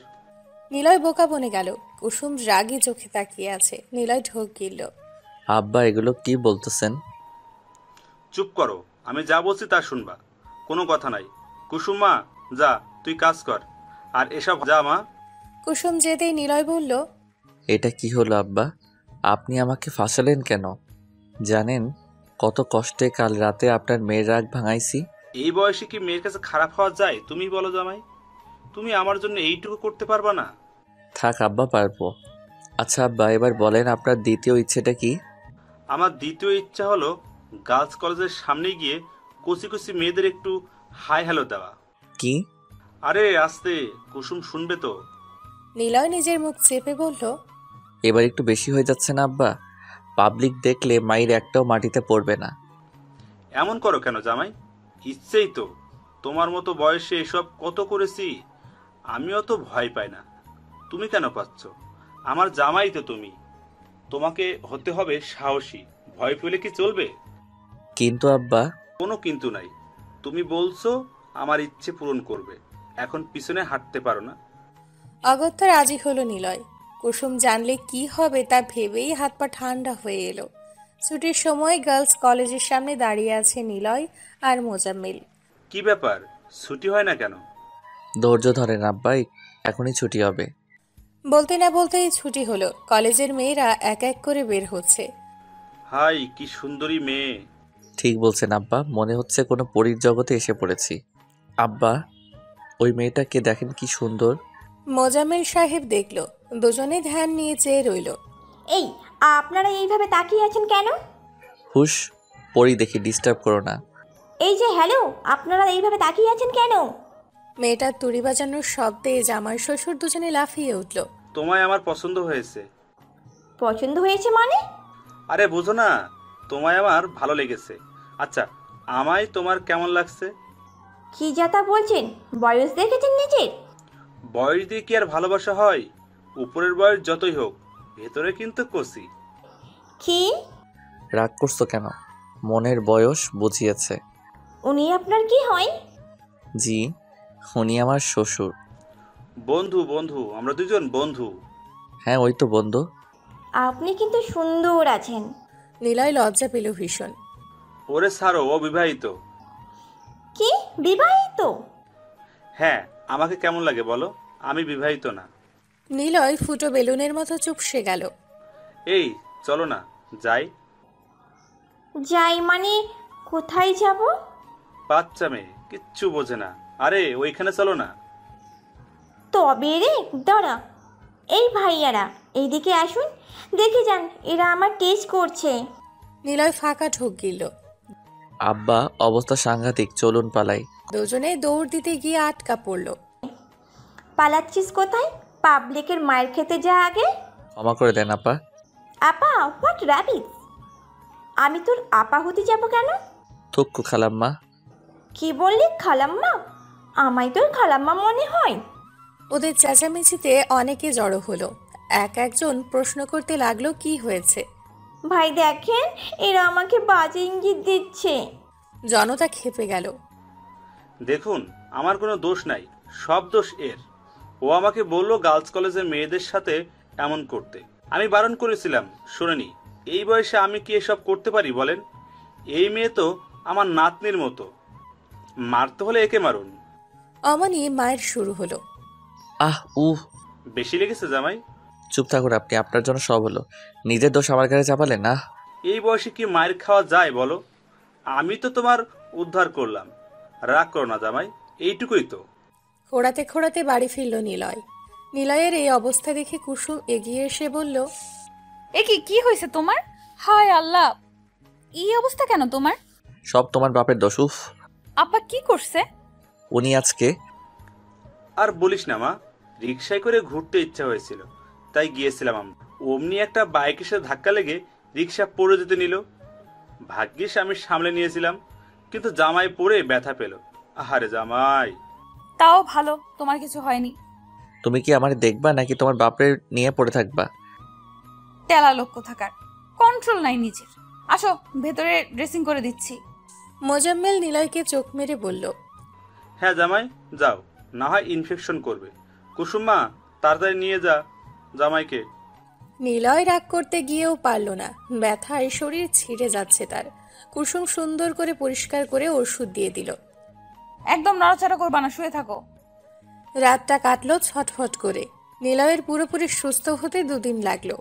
নিলয় বোকা বনে গেল। কুসুম রাগে চোখে তাকিয়ে আছে। নিলয় ঢোক গিলল। আব্বা এগুলো কি বলতেছেন? চুপ করো, আমি যা বলছি তা শুনবা, কোনো কথা নাই। কুসুম মা, যা তুই কাজ কর, আর এসব যা মা। কুসুম যেতেই নিলয় বলল, এটা কি হলো আব্বা? আপনি আমাকে ফাঁসালেন কেন? জানেন কত কষ্টে কাল রাতে আপনার মেয়ের রাগ ভাঙাইছি? এই বয়সে কি মেয়ের কাছে খারাপ হওয়া যায়? তুমি বলো জামাই, তুমি আমার জন্য এইটুকু করতে পারবা না? থাক আব্বা, পারবো। আচ্ছা আব্বা, এবার বলেন আপনার দ্বিতীয় ইচ্ছেটা কি? আমার দ্বিতীয় ইচ্ছা হলো গার্লস কলেজের সামনে গিয়ে কচি কচি মেয়েদের একটু হাই হ্যালো দেওয়া। কি? আরে আস্তে, কুসুম শুনবে তো। নিলয় নিজের মুখ চেপে বলল, এবার একটু বেশি হয়ে যাচ্ছে না আব্বা? পাবলিক দেখলে মায়ের একটাও মাটিতে পড়বে না। এমন করো কেন জামাই? ইচ্ছেই তো। তোমার মতো বয়সে এসব কত করেছি। আমিও তো ভয় পাই না, তুমি কেন পাচ্ছ? আমার জামাই তো তুমি, তোমাকে হতে হবে সাহসী। ভয় পেলে কি চলবে? কিন্তু আব্বা। কোনো কিন্তু নাই। তুমি বলছো আমার ইচ্ছে পূরণ করবে, এখন পিছনে হাঁটতে পারো না। অগত্যা রাজি হলো নিলয়। কুসুম জানলে কি হবে তা ভেবেই হাত পা ঠান্ডা হয়ে এলো। ছুটির সময় গার্লস কলেজের সামনে দাঁড়িয়ে আছে নিলয় আর মোজাম্মেল। কি ব্যাপার, ছুটি হয় না কেন? ধৈর্য ধরেন আব্বা, এখনই ছুটি হবে। বলতে না বলতেই ছুটি হলো। কলেজের মেয়েরা এক এক করে বের হচ্ছে। হাই কি সুন্দরী মেয়ে। ঠিক বলছেন আব্বা, মনে হচ্ছে কোনো পরীর জগতে এসে পড়েছি। আব্বা, ওই মেয়েটাকে দেখেন কি সুন্দর। মোজাম্মেল সাহেব দেখলো, দুজনে ধ্যান নিয়ে চেয়ে রইল। এই, আপনারা এইভাবে তাকিয়ে আছেন কেন? হুশ, পরী দেখি, ডিস্টার্ব করো না। এই যে হ্যালো, আপনারা এইভাবে তাকিয়ে আছেন কেন? মেয়েটার তুড়ি বাজানোর শব্দে জামাই শ্বশুর দুজনে লাফিয়ে উঠল। তোমায় আমার পছন্দ হয়েছে। পছন্দ হয়েছে মানে? আরে বুঝো না, তোমায় আমার ভালো লেগেছে। আচ্ছা, আমায় তোমার কেমন লাগছে? কি যাতা বলছেন? বয়স দেখেছেন নিজের? বয়স দিয়ে কি আর ভালোবাসা হয়? উপরের বয়স যতই হোক, ভেতরে কিন্তু কচি। কি? রাগ করছো কেন? মনের বয়স বুঝিয়েছে। উনি আপনার কি হয়? জি, উনি আমার শ্বশুর। বন্ধু বন্ধু, আমরা দুজন বন্ধু। হ্যাঁ, ওই তো বন্ধু। আপনি কিন্তু সুন্দর আছেন। নিলয় লজ্জা পেল ভীষণ। ওরে ছাড়ো, ও বিবাহিত। কি, বিবাহিত? হ্যাঁ, আমাকে কেমন লাগে বলো? আমি বিবাহিত না। নিলয় ফুটো বেলুনের মতো চুপসে গেল। এই চলো না যাই। যাই মানে? কোথায় যাব? বাচ্চা মেয়ে কিচ্ছু বোঝে না। আরে ওইখানে চলো না। তবে রে, দাঁড়া। এই ভাইয়ারা এইদিকে আসুন, দেখে যান, এরা আমার টেস্ট করছে। নিলয় ফাঁকা ঢোক গিলল। আব্বা, অবস্থা সাংঘাতিক, চলুন পালাই। দুজনে দৌড় দিতে গিয়ে আটকা পড়ল। পালাচ্ছিস কোথায়? পাবলিকের মায়ের খেতে যা আগে। ক্ষমা করে দেন আপা। আপা? What rubbish! আমি তোর আপা হতে যাব কেন? থুক্কু খালাম্মা। কি বললি খালাম্মা? আমায় তোর খালাম্মা মনে হয়? ওদের চেঁচামেচিতে অনেকে জড়ো হলো। এক একজন প্রশ্ন করতে লাগলো কি হয়েছে। ভাই দেখেন, এরা আমাকে বাজে ইঙ্গিত দিচ্ছে। জনতা খেপে গেল। দেখুন, আমার কোনো দোষ নাই, সব দোষ এর। ও আমাকে বললো গার্লস কলেজের মেয়েদের সাথে এমন করতে। আমি বারণ করেছিলাম, শোনেনি। এই বয়সে আমি কি এসব করতে পারি বলেন? এই মেয়ে তো আমার নাতনির মতো। মারতে হলে একে মারুন। অমনি মায়ের শুরু হলো। আহ উহ। বেশি লেগেছে জামাই? চুপ থাকুন আপনি, আপনার জন্য সব হলো। নিজের দোষ আমার কাছে চাপালেন না। এই বয়সে কি মায়ের খাওয়া যায় বলো? আমি তো তোমার উদ্ধার করলাম। রাগ করো না জামাই, এইটুকুই তো। খোঁড়াতে খোঁড়াতে বাড়ি ফিরল নিলয়। নিলয়ের এই অবস্থা দেখে কুসুম এগিয়ে এসে বলল, এ কি হয়েছে তোমার? হায় আল্লাহ, এই অবস্থা কেন তোমার? সব তোমার বাপের দোষ। উফ, আপা কি করছে? উনি আজকে। আর বলিস না মা, রিক্সায় করে ঘুরতে ইচ্ছা হয়েছিল, তাই গিয়েছিলাম আমরা। অমনি একটা বাইকের সাথে ধাক্কা লেগে রিক্সা পড়ে যেতে নিল। ভাগ্যিস আমি সামলে নিয়েছিলাম, কিন্তু জামাই পড়ে ব্যথা পেল। আহারে জামাই। তাও ভালো, তোমার কিছু হয়নি। তুমি কি আমার দেখবা নাকি তোমার বাপের নিয়ে পড়ে থাকবা? তেলা লোক কোথাকার, কন্ট্রোল নাই নিজের। আসো, ভেতরে ড্রেসিং করে দিচ্ছি। মোজাম্মেল নিলয়কে চোখ মেরে বলল, হ্যাঁ জামাই, যাও, না হয় ইনফেকশন করবে। কুসুমা, তাড়াতাড়ি নিয়ে যা জামাইকে। নিলয় রাগ করতে গিয়েও পারল না, ব্যথায় শরীর ছিঁড়ে যাচ্ছে তার। কুসুম সুন্দর করে পরিষ্কার করে ওষুধ দিয়ে দিল। একদম নড়াচড়া করবা না, শুয়ে থাকো। রাতটা কাটলো ছটফট করে। নিলয়ের পুরোপুরি সুস্থ হতে 2 দিন লাগলো।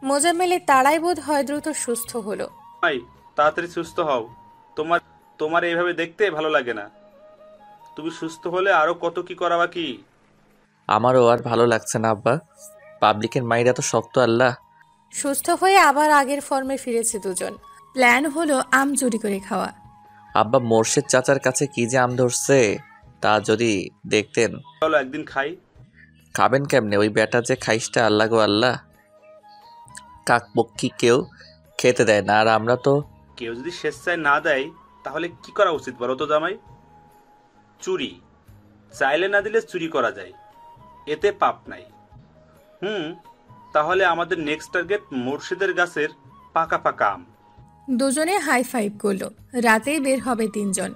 মোজাম্মেলের তাড়াই বোধ হয় দ্রুত সুস্থ হলো। ভাই, তাড়াতাড়ি সুস্থ হও। তোমার তোমার এইভাবে দেখতে ভালো লাগে না। তুমি সুস্থ হলে আরো কত কি করা বাকি। আমারও আর ভালো লাগছে না আব্বা। পাবলিকের মাইরা তো শক্ত আল্লাহ। সুস্থ হয়ে আবার আগের ফর্মে ফিরেছে দুজন। প্ল্যান হলো আম চুরি করে খাওয়া। আব্বা মোর্শেদ চাচার কাছে কি যে আম ধরছে তা যদি দেখতেন। চলো একদিন খাই। খাবেন কেমনে? ওই বেটা যে খাইসটা আল্লাহ গো আল্লাহ, কাকপক্ষী কেউ খেতে দেয় না। আর আমরা তো কেউ যদি স্বেচ্ছায় না দেয় তাহলে কি করা উচিত বলো তো জামাই? চুরি। চাইলে না দিলে চুরি করা যায়, এতে পাপ নাই। তাহলে আমাদের নেক্সট টার্গেট মুর্শিদের গাছের পাকা পাকা আম। দুজনে হাই ফাইভ করলো। রাতেই বের হবে তিনজন।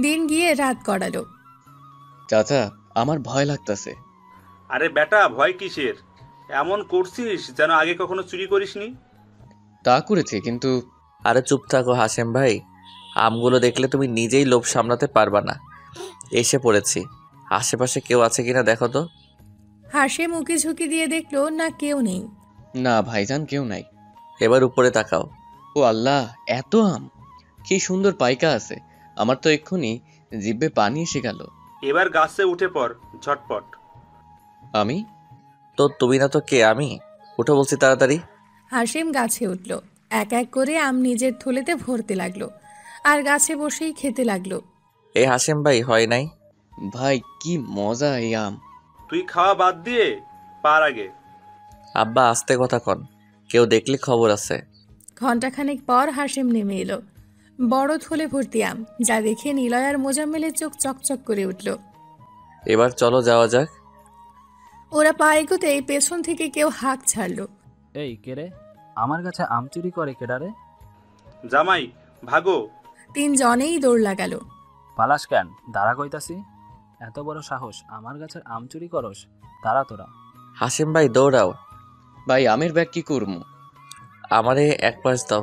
দিন গিয়ে রাত গড়ালো। চাচা, আমার ভয় লাগতাছে। আরে বেটা, ভয় কিসের? এমন করছিস যেন আগে কখনো চুরি করিসনি। তা করেছি, কিন্তু আরে চুপ থাকো হাসেম ভাই, আমগুলো দেখলে তুমি নিজেই লোভ সামলাতে পারবা না। এসে পড়েছি, আশেপাশে কেউ আছে কিনা দেখো তো। হাসে মুখে ঝুঁকি দিয়ে দেখলো না কেউ নেই। না ভাইজান, কেউ নাই। এবার উপরে তাকাও। ও আল্লাহ, এত আম! কি সুন্দর পাইকা আছে। আমার তো এক্ষুনি জিভে পানি এসে গেল। এবার গাছে উঠে পড় ঝটপট। আমি? তো তুমি না তো কে? আমি উঠো বলছি তাড়াতাড়ি। হাসিম গাছে উঠল। এক এক করে আম নিজের থলেতে ভরতে লাগলো আর গাছে বসেই খেতে লাগলো। এই হাসেম ভাই, হয় নাই? ভাই কি মজা এই আম! তুই খাওয়া বাদ দিয়ে পার আগে। আব্বা আস্তে কথা কন, কেউ দেখলে খবর আছে। ঘণ্টাখানেক পর হাসিম নেমে এলো। বড় থলে ভর্তি আম, যা দেখে নিলয় আর মোজাম্মেলের চোখ চকচক করে উঠল। এবার চলো যাওয়া যাক। ওরা পা এগোতেই পেছন থেকে কেউ হাঁক ছাড়লো। এই কেরে, আমার কাছে আম চুরি করে কেডারে? জামাই ভাগো। তিনজনেই দৌড় লাগালো। পালাস কেন? দাঁড়া কইতাছি। এত বড় সাহস, আমার গাছের আম চুরি করস? দাঁড়া তোরা। হাসেম ভাই দৌড়াও। ভাই, আমের ব্যাগ কি করবো? আমারে এক পাশ দাও।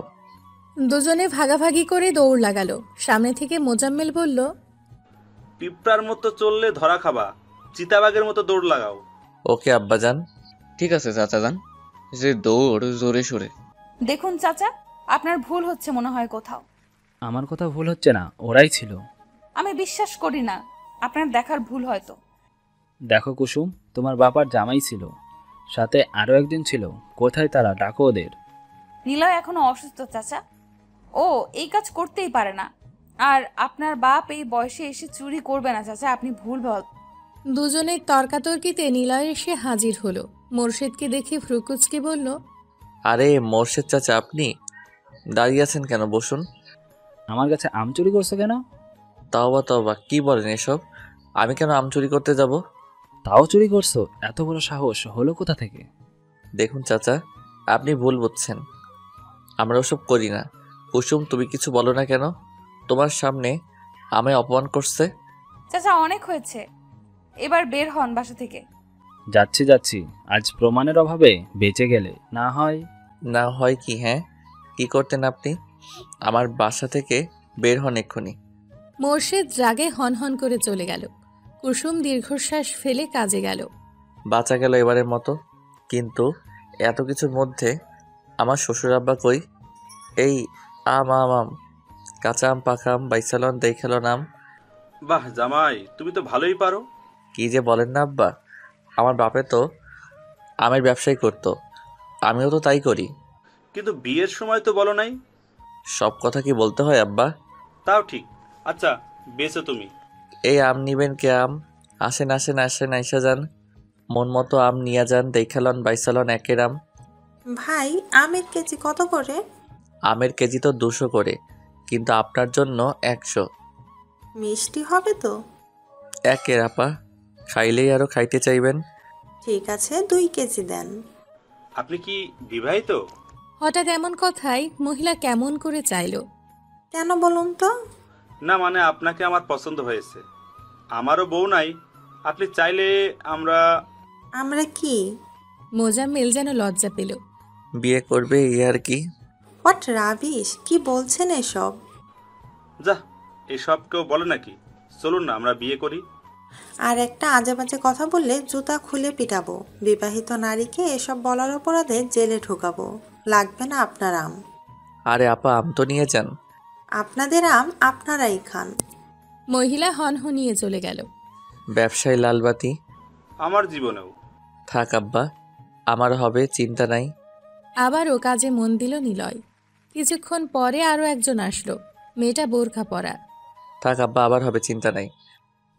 দুজনে ভাগাভাগি করে দৌড় লাগালো। সামনে থেকে মোজাম্মেল বলল, পিঁপড়ার মতো চললে ধরা খাবা, চিতাবাঘের মতো দৌড় লাগাও। ওকে আব্বাজান। ঠিক আছে চাচা যান, যে দৌড় জোরে সোরে। দেখুন চাচা, আপনার ভুল হচ্ছে মনে হয় কোথাও। আমার কথা ভুল হচ্ছে না, ওরাই ছিল। আমি বিশ্বাস করি না, আপনার দেখার ভুল হয়তো। দেখো কুসুম, তোমার বাবার জামাই ছিল, সাথে আরও একজন ছিল। কোথায় তারা? ডাকো ওদের। নিলয় এখনো অসুস্থ চাচা, ও এই কাজ করতেই পারে না। আর আপনার বাপ এই বয়সে এসে চুরি করবে না চাচা, আপনি ভুল বল। দুজনের তর্কাতর্কিতে নিলয় এসে হাজির হলো। মোর্শেদকে দেখে ফ্রুকুচকে বলল, আরে মোর্শেদ চাচা, আপনি দাঁড়িয়ে আছেন কেন? বসুন। আমার কাছে আম চুরি করছো কেন? তাওবা তাওবা, কি বলেন এসব? আমি কেন আম চুরি করতে যাব? তাও চুরি করছো? এত বড় সাহস হলো কোথা থেকে? দেখুন চাচা, আপনি ভুল বুঝছেন, আমরা ওসব করি না। কুসুম, তুমি কিছু বলো না কেন? তোমার সামনে আমায় অপমান করছে। চাচা অনেক হয়েছে, এবার বের হন বাসা থেকে। যাচ্ছি যাচ্ছি, আজ প্রমাণের অভাবে বেঁচে গেলে না হয়। না হয় কি? হ্যাঁ, কি করতেন আপনি? আমার বাসা থেকে বের হন এক্ষুনি। মোর্শেদ রাগে হনহন করে চলে গেল। কুসুম দীর্ঘশ্বাস ফেলে কাজে গেল। বাঁচা গেল এবারের মতো। কিন্তু এত কিছুর মধ্যে আমার শ্বশুর আব্বা কই? এই আম আম আম, কাঁচা আম, পাকা আম, বাইসালন, দেখালন আম। বাহ জামাই, তুমি তো ভালোই পারো। কি যে বলেন না আব্বা, আমার বাপে তো আমের ব্যবসাই করতো, আমিও তো তাই করি। কিন্তু বিয়ের সময় তো বলো নাই। সব কথা কি বলতে হয় আব্বা? তাও ঠিক। আচ্ছা বেঁচে তুমি। এই আম নিবেন কে? আম আসেন আসেন আসেন, আইসা যান, মন মতো আম নিয়ে যান, দেখালন বাইসালন একের আম। ভাই, আমের কেজি কত করে? আমের কেজি তো 200 করে, কিন্তু আপনার জন্য 100। মিষ্টি হবে তো? একের আপা, খাইলেই আরো খাইতে চাইবেন। ঠিক আছে, 2 কেজি দেন। আপনি কি বিবাহিত? হঠাৎ এমন কথায় মহিলা কেমন করে চাইল। কেন বলুন তো? না মানে আপনাকে আমার পছন্দ হয়েছে, আমারও বউ নাই। আপনি চাইলে আমরা। আমরা কি? মোজাম্মেল যেন লজ্জা পেল। বিয়ে করবে এই আর কি। হোয়াট রাবিশ, কি বলছেন এসব? যা, এসব কেউ বলে নাকি? চলুন না আমরা বিয়ে করি। আর একটা আজে বাজে কথা বললে জুতা খুলে পিটাবো। বিবাহিত নারীকে এসব বলার অপরাধে জেলে ঢোকাবো। লাগবে না আপনার আম। আরে আপা, আম তো নিয়ে যান। আপনাদের আম আপনারাই খান। মহিলা হনহনিয়ে চলে গেল। ব্যবসায় লালবাতি। আমার জীবনেও। থাক আব্বা, আমার হবে, চিন্তা নাই। আবারও কাজে মন দিল নিলয়। কিছুক্ষণ পরে আরও একজন আসলো। মেয়েটা বোরখা পরা। থাক আব্বা, আবার হবে, চিন্তা নাই।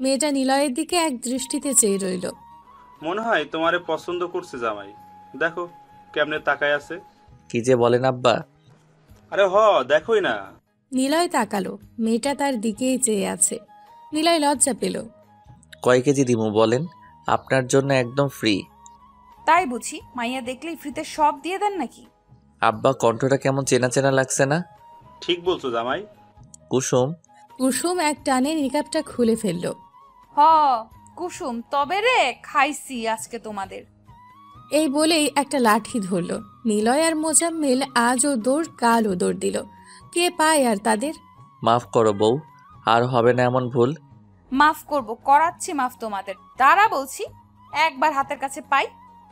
মেয়েটা নিলয়ের দিকে এক দৃষ্টিতে চেয়ে রইল। মনে হয় তোমারে পছন্দ করছে জামাই, দেখো কেমনে তাকায় আছে। কি যে বলেন আব্বা। আরে দেখোই না। নিলয় তাকালো, মেয়েটা তার দিকেই চেয়ে আছে। নিলয় লজ্জা পেল। কয় কেজি দিমু বলেন, আপনার জন্য একদম ফ্রি। তাই বুঝি মাইয়া দেখলেই ফ্রিতে সব দিয়ে দেন নাকি? আব্বা কণ্ঠটা কেমন চেনা চেনা লাগছে না? ঠিক বলছো জামাই। কুসুম। কুসুম এক টানে নিকাবটা খুলে ফেলল। হ কুসুম, তবে রে খাইছি আজকে তোমাদের। এই বলেই একটা লাঠি ধরল। নিলয় আর মোজাম্মেল আজও দৌড় কালও দৌড় দিল। কে পায় আর তাদের? মাফ করো বউ, আর হবে না এমন ভুল। মাফ করব, করাচ্ছি মাফ তোমাদের। দাঁড়া বলছি, একবার হাতের কাছে পাই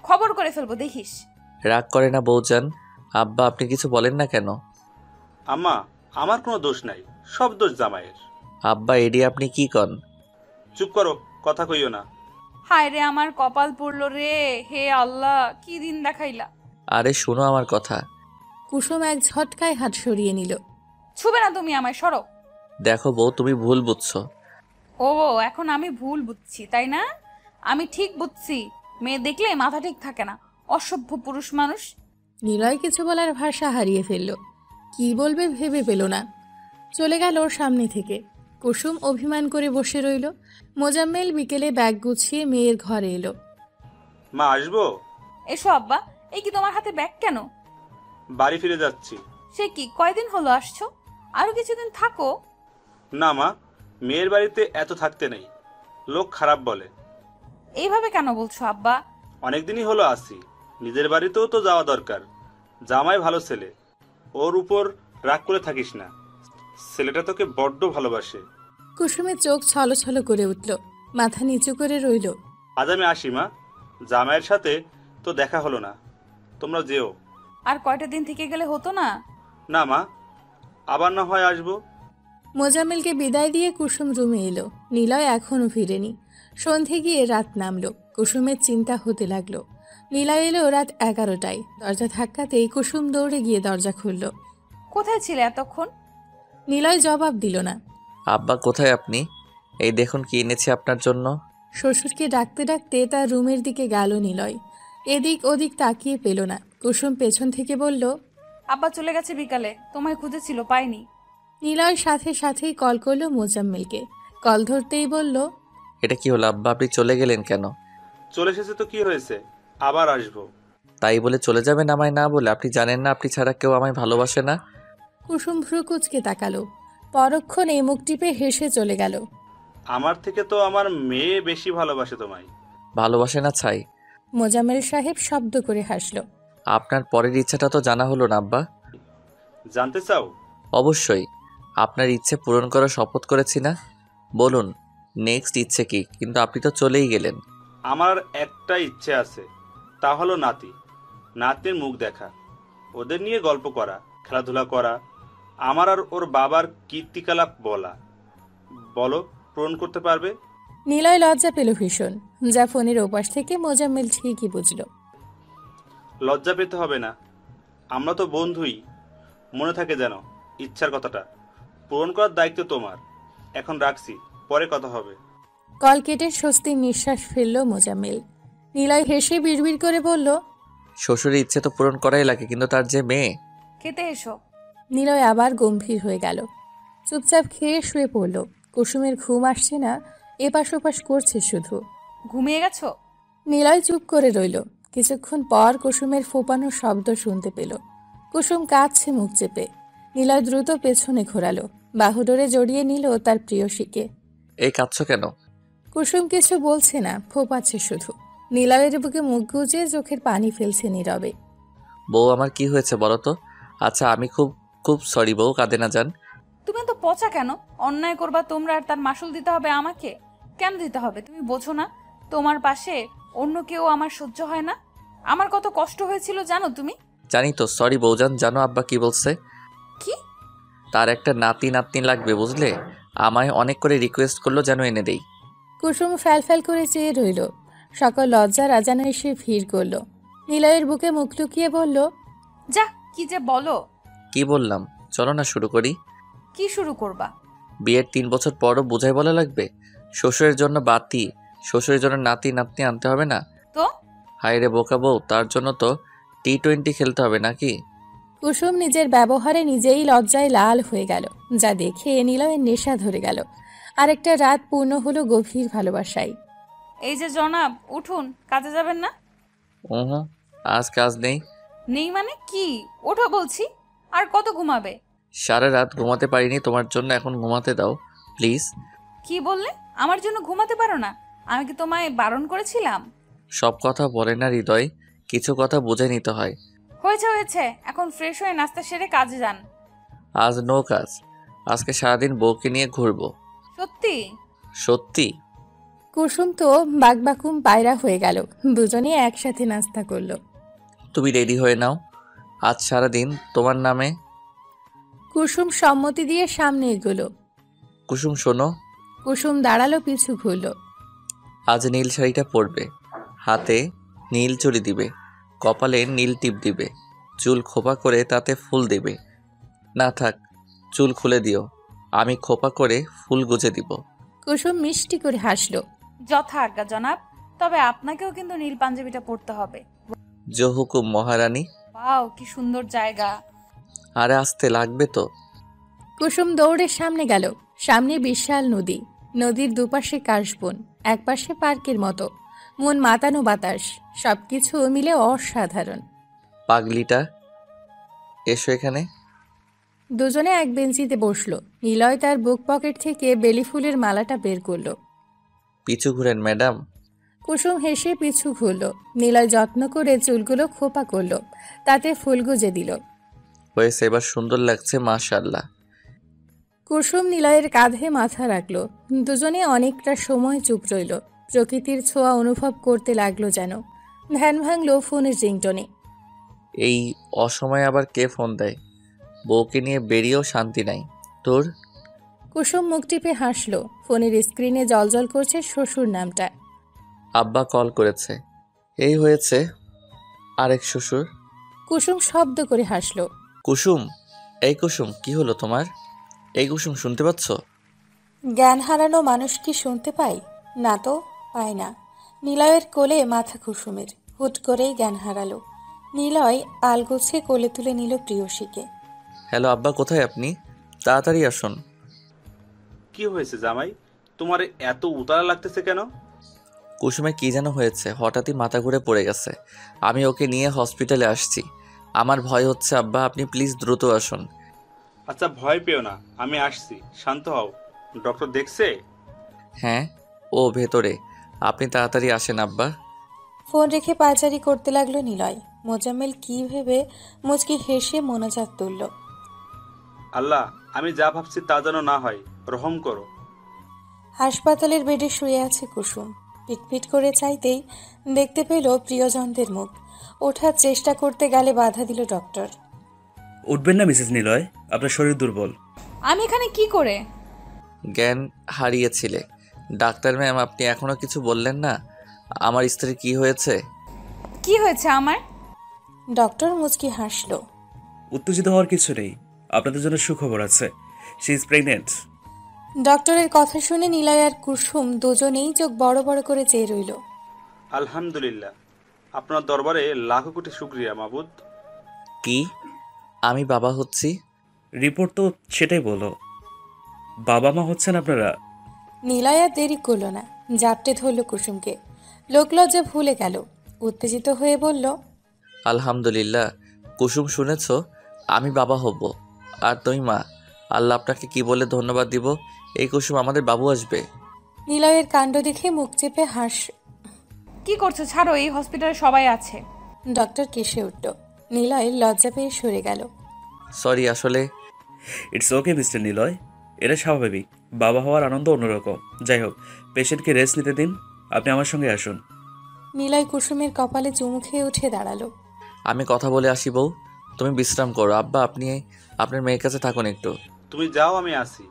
খবর করে ফেলবো দেখিস। রাগ করে না বউজান। আব্বা আপনি কিছু বলেন না কেন? আম্মা, আমার কোনো দোষ নাই, সব দোষ জামাইয়ের। আব্বা এডি আপনি কি কন? চুপ করো, কথা কইও না। হায় রে আমার কপাল পড়লো রে, হে আল্লাহ কি দিন দেখাইলা। আরে শোনো আমার কথা। কুসুম এক ঝটকায় হাত সরিয়ে নিল। ছুবে না তুমি আমায়, সরো। দেখো বউ, তুমি ভুল বুঝছো। ও এখন আমি ভুল বুঝছি তাই না? আমি ঠিক বুঝছি, মেয়ে দেখলে মাথা ঠিক থাকে না, অসভ্য পুরুষ মানুষ। নিলয় কিছু বলার ভাষা হারিয়ে ফেলল। কি বলবে ভেবে পেল না। চলে গেল ওর সামনে থেকে। কুসুম অভিমান করে বসে রইল। মোজাম্মেল বিকেলে ব্যাগ গুছিয়ে মেয়ের ঘরে এলো। মা আসবো? এসো আব্বা। এই কি তোমার হাতে ব্যাগ কেন? বাড়ি ফিরে যাচ্ছি। সে কি, কয়দিন হলো আসছো? আরো কিছুদিন থাকো। না মা, মেয়ের বাড়িতে এত থাকতে নেই, লোক খারাপ বলে। এইভাবে কেন বলছো আব্বা? অনেকদিনই হলো আসি, নিজের বাড়িতেও তো যাওয়া দরকার। জামাই ভালো ছেলে, ওর উপর রাগ করে থাকিস না, ছেলেটা তোকে বড্ড ভালোবাসে। কুসুমের চোখ ছলছল করে উঠল, মাথা নিচু করে রইল। আজ আমি আসি মা, জামাইয়ের সাথে তো দেখা হলো না, তোমরা যেও। আর কয়টা দিন থেকে গেলে হতো না? না মা, আবার না হয় আসবো। মোজাম্মেলকে বিদায় দিয়ে কুসুম রুমে এলো। নিলয় এখনও ফিরেনি। সন্ধে গিয়ে রাত নামলো। কুসুমের চিন্তা হতে লাগলো। নিলয় এলো রাত 11টায়। দরজা ধাক্কাতেই কুসুম দৌড়ে গিয়ে দরজা খুলল। কোথায় ছিলে এতক্ষণ? নিলয় জবাব দিল না। আব্বা কোথায় আপনি? এই দেখুন কি এনেছি আপনার জন্য। শ্বশুরকে ডাকতে ডাকতে তার রুমের দিকে গেল নিলয়। এদিক ওদিক তাকিয়ে পেল না। কুসুম পেছন থেকে বলল, আব্বা চলে গেছে বিকালে, তোমায় খুঁজেছিল, পাইনি। নিলয় সাথে সাথেই কল করলো মোজাম্মেলকে। কল ধরতেই বলল, এটা কি হলো আব্বা, আপনি চলে গেলেন কেন? চলে এসেছে তো কি হয়েছে, আবার আসবো। তাই বলে চলে যাবেন আমায় না বলে? আপনি জানেন না আপনি ছাড়া কেউ আমায় ভালোবাসে না? কুসুম ভ্রু কুঁচকে তাকালো। পরক্ষণে মুখ টিপে হেসে চলে গেল। আমার থেকে তো আমার মেয়ে বেশি ভালোবাসে তোমায়। ভালোবাসে না ছাই? মোজাম্মেল সাহেব শব্দ করে হাসল। আপনার পরের ইচ্ছাটা তো জানা হলো না আব্বা। জানতে চাও? অবশ্যই। আপনার ইচ্ছে পূরণ করার শপথ করেছি না। বলুন নেক্সট ইচ্ছে কি? কিন্তু আপনি তো চলেই গেলেন। আমার একটা ইচ্ছে আছে, তা হলো নাতির মুখ দেখা, ওদের নিয়ে গল্প করা, খেলাধুলা করা, আমার আর ওর বাবার কীর্তিকলাপ বলা। বলো, পূরণ করতে পারবে? নিলয় লজ্জা পেল ভীষণ। যা ফোনের ওপাশ থেকে মোজাম্মেল ঠিকই বুঝল। লজ্জা পেতে হবে না, আমরা তো বন্ধুই। মনে থাকে যেন ইচ্ছার কথাটা, পূরণ করার দায়িত্ব তোমার। এখন রাখছি, পরে কথা হবে। কল কেটে স্বস্তির নিঃশ্বাস ফেলল মোজাম্মেল। নিলয় হেসে বিড়বিড় করে বলল, শ্বশুরের ইচ্ছে তো পূরণ করাই লাগে, কিন্তু তার যে মেয়ে। খেতে এসো। নিলয় আবার গম্ভীর হয়ে গেল। চুপচাপ খেয়ে শুয়ে পড়ল। কুসুমের ঘুম আসছে না, এপাশ ওপাশ করছে শুধু। ঘুমিয়ে গেছো? নিলয় চুপ করে রইল। কিছুক্ষণ পর কুসুমের ফোপানোর শব্দ শুনতে পেল। কুসুম কাঁদছে মুখ চেপে। নিলয় দ্রুত পেছনে ঘোরালো, বাহুডোরে জড়িয়ে নিল তার প্রিয়সীকে। এই কাঁদছো কেন? কুসুম কিছু বলছে না, ফোপাচ্ছে শুধু। নিলয়ের বুকে মুখ গুজে চোখের পানি ফেলছে নীরবে। বউ আমার কি হয়েছে বলো তো? আচ্ছা আমি খুব খুব সরি বউ, কাঁদে না যান। তুমি তো পচা কেন? অন্যায় করবা তোমরা আর তার মাসুল দিতে হবে আমাকে? কেন দিতে হবে তুমি বোঝো না? তোমার পাশে অন্য কেউ আমার সহ্য হয় না। আমার কত কষ্ট হয়েছিল জানো তুমি? জানি তো, সরি বউজান। জানো আব্বা কি বলছে? কি? তার একটা নাতনি লাগবে বুঝলে, আমায় অনেক করে রিকোয়েস্ট করলো যেন এনে দেই। কুসুম ফ্যাল ফ্যাল করে চেয়ে রইল। সকল লজ্জা রাজানো এসে ভিড় করল। নিলয়ের বুকে মুখ লুকিয়ে বলল, যা, কি যে বলো। কি বললাম? চলো না শুরু করি। কি শুরু করবা? বিয়ের 3 বছর পরও বোঝাই বলা লাগবে? শ্বশুরের জন্য বাতি, শ্বশুরের জন্য নাতি নাতনি আনতে হবে না? তো হায় রে বোকা বউ, তার জন্য তো T20 খেলতে হবে নাকি? কুসুম নিজের ব্যবহারে নিজেই লজ্জায় লাল হয়ে গেল, যা দেখে নিলয়ের নেশা ধরে গেল। আরেকটা রাত পূর্ণ হলো গভীর ভালোবাসায়। এই যে জনাব, উঠুন, কাজে যাবেন না? হুম, আজ কাজ নেই। নেই মানে কি? ওঠো বলছি। আর কত ঘুমাবে? সারা রাত ঘুমাতে পারিনি তোমার জন্য, এখন ঘুমাতে দাও প্লিজ। কি বললে? আমার জন্য ঘুমাতে পারো না? আমি কি তোমায় বারণ করেছিলাম? সব কথা বলে না হৃদয়, কিছু কথা বুঝে নিতে হয়। হয়েছে হয়েছে, এখন ফ্রেশ হয়ে নাস্তা সেরে কাজে যান। আজ নো কাজ, আজকে সারাদিন বউকে নিয়ে ঘুরবো। সত্যি? সত্যি। কুসুম তো বাকবাকুম পায়রা হয়ে গেল। দুজনে একসাথে নাস্তা করলো। তুমি রেডি হয়ে নাও, আজ সারাদিন তোমার নামে। কুসুম সম্মতি দিয়ে সামনে এগোলো। কুসুম শোনো, কুসুম দাঁড়ালো, পিছু ঘুরল। আজ নীল শাড়িটা পরবে, হাতে নীল চুড়ি দিবে, কপালে নীল টিপ দিবে, চুল খোপা করে তাতে ফুল দিবে। না থাক, চুল খুলে দিও, আমি খোপা করে ফুল গুজে দিব। কুসুম মিষ্টি করে হাসলো। যথা আজ্ঞা জনাব, তবে আপনাকেও কিন্তু নীল পাঞ্জাবিটা পরতে হবে। জো হুকুম মহারানী। ওয়াও, কি সুন্দর জায়গা। আরে আসতে লাগবে তো। কুসুম দৌড়ে সামনে গেল। সামনে বিশাল নদী, নদীর দুপাশে কাশবন, একপাশে পার্কের মতো, মন মাতানো বাতাস, সবকিছু মিলে অসাধারণ। পাগলিটা, এসো এখানে। দুজনে এক বেঞ্চিতে বসলো। নিলয় তার বুক পকেট থেকে বেলি ফুলের মালাটা বের করলো। পিছু ঘুরেন ম্যাডাম। কুসুম হেসে পিছু ঘুরল। নিলয় যত্ন করে চুলগুলো খোপা করলো, তাতে ফুল গুজে দিল। হয়েছে, এবার সুন্দর লাগছে মাশাআল্লাহ। কুসুম নিলয়ের কাঁধে মাথা রাখলো। দুজনে অনেকটা সময় চুপ রইল। প্রকৃতির ছোঁয়া অনুভব করতে লাগলো যেন। ধ্যান ভাঙল ফোনের রিংটনে। এই অসময়ে আবার কে ফোন দেয়? বউকে নিয়ে বেরিয়েও শান্তি নাই তোর। কুসুম মুখ টিপে হাসলো। ফোনের স্ক্রিনে জলজল করছে শ্বশুর নামটা। আব্বা কল করেছে। এই হয়েছে আরেক শ্বশুর। কুসুম শব্দ করে হাসলো। কুসুম, এই কুসুম, কি হলো তোমার? এই কুসুম, শুনতে পাচ্ছ? জ্ঞান হারানো মানুষ কি শুনতে পায়? না তো, পায় না। নিলয়ের কোলে মাথা কুসুমের। হুট করেই জ্ঞান হারালো। নিলয় আলগোছে কোলে তুলে নিল প্রিয়সীকে। হ্যালো আব্বা, কোথায় আপনি? তাড়াতাড়ি আসুন। কি হয়েছে জামাই, তোমার এত উতালা লাগতেছে কেন? কুসুমের কি যেন হয়েছে, হঠাৎই মাথা ঘুরে পড়ে গেছে। আমি ওকে নিয়ে হসপিটালে আসছি। আমার ভয় হচ্ছে আব্বা, আপনি প্লিজ দ্রুত আসুন। আচ্ছা ভয় পেও না, আমি আসছি, শান্ত হও। ডক্টর দেখছে? হ্যাঁ, ও ভেতরে। আপনি তাড়াতাড়ি আসেন আব্বা। ফোন রেখে পায়চারি করতে লাগলো নিলয়। মোজাম্মেল কি ভেবে মুচকি হেসে মোনাজাত তুলল। আল্লাহ, আমি যা ভাবছি তা যেন না হয়, রহম করো। হাসপাতালের বেডে শুয়ে আছে কুসুম। পিটপিট করে চাইতেই দেখতে পেল প্রিয়জনদের মুখ। ওঠার চেষ্টা করতে গেলে বাধা দিল ডক্টর। উঠবেন না মিসেস নিলয়, আপনার শরীর দুর্বল। আমি এখানে কি করে? জ্ঞান হারিয়েছিলে। ডাক্তার ম্যাম, আপনি এখনো কিছু বললেন না? আমার স্ত্রীর কি হয়েছে? কি হয়েছে আমার? ডক্টর মুচকি হাসলো। উত্তেজিত হওয়ার কিছু নেই, আপনাদের জন্য সুখবর আছে। She is pregnant. ডক্টরের কথা শুনে নিলয় আর কুসুম দুজনেই চোখ বড় বড় করে চেয়ে রইল। আলহামদুলিল্লাহ, আপনার দরবারে লাখো কোটি শুকরিয়া মাবুদ। কি? আমি বাবা হচ্ছি? রিপোর্ট তো সেটাই বলো। বাবা মা হচ্ছেন আপনারা। নিলয় আর দেরি করল না, জাপটে ধরল কুসুমকে। লোকলজ্জা ভুলে গেল। উত্তেজিত হয়ে বলল, আলহামদুলিল্লাহ। কুসুম, শুনেছ? আমি বাবা হব আর তুমি মা। আল্লাহ আপনাকে কি বলে ধন্যবাদ দিব। এই কুসুম, আমাদের বাবু আসবে। নিলয়ের কাণ্ড দেখে মুখ চেপে কি করছো? ছাড়ো, এই হসপিটালে সবাই আছে। ডক্টর কেসে উঠল। নিলয় লজ্জা পেয়ে সরে গেল। সরি, আসলে। ইটস ওকে মিস্টার নিলয়, এটা স্বাভাবিক। বাবা হওয়ার আনন্দ অন্যরকম। যাই হোক, পেশেন্টকে রেস্ট নিতে দিন। আপনি আমার সঙ্গে আসুন। নিলয় কুসুমের কপালে চুমু খেয়ে উঠে দাঁড়ালো। আমি কথা বলে আসি বউ, তুমি বিশ্রাম করো। আব্বা, আপনি আপনার মেয়ের কাছে থাকুন একটু। তুমি যাও, আমি আসি।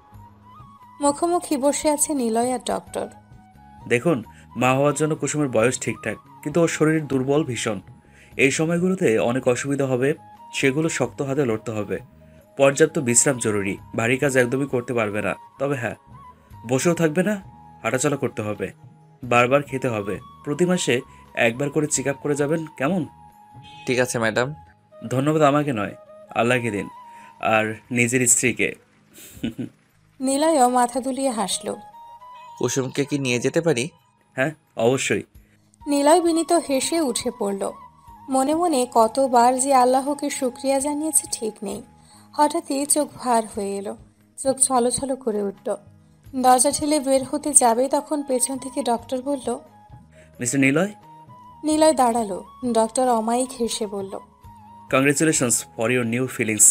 মুখোমুখি বসে আছে নিলয় আর ডক্টর। দেখুন, মা হওয়ার জন্য কুসুমের বয়স ঠিকঠাক, কিন্তু ওর শরীর দুর্বল ভীষণ। এই সময়গুলোতে অনেক অসুবিধা হবে, সেগুলো শক্ত হাতে লড়তে হবে। পর্যাপ্ত বিশ্রাম জরুরি, ভারী কাজ একদমই করতে পারবে না। তবে হ্যাঁ, বসেও থাকবে না, হাঁটাচলা করতে হবে, বারবার খেতে হবে, প্রতি মাসে একবার করে চেক আপ করে যাবেন, কেমন? ঠিক আছে ম্যাডাম। ধন্যবাদ আমাকে নয়, আল্লাহকে দিন, আর নিজের স্ত্রীকে। নিলয়ও মাথা দুলিয়ে হাসল। কুসুমকে কি নিয়ে যেতে পারি? হ্যাঁ, অবশ্যই। নিলয় বিনীত হেসে উঠে পড়ল। মনে মনে কতবার যে আল্লাহকে শুক্রিয়া জানিয়েছে ঠিক নেই। হঠাৎই চোখ ভার হয়ে এলো, চোখ ছলছল করে উঠল। দরজা ঠেলে বের হতে যাবে তখন পেছন থেকে ডক্টর বলল। মিস্টার নিলয়। নিলয় দাঁড়ালো। ডক্টর অমায়িক হেসে বলল, congratulations for your new feelings.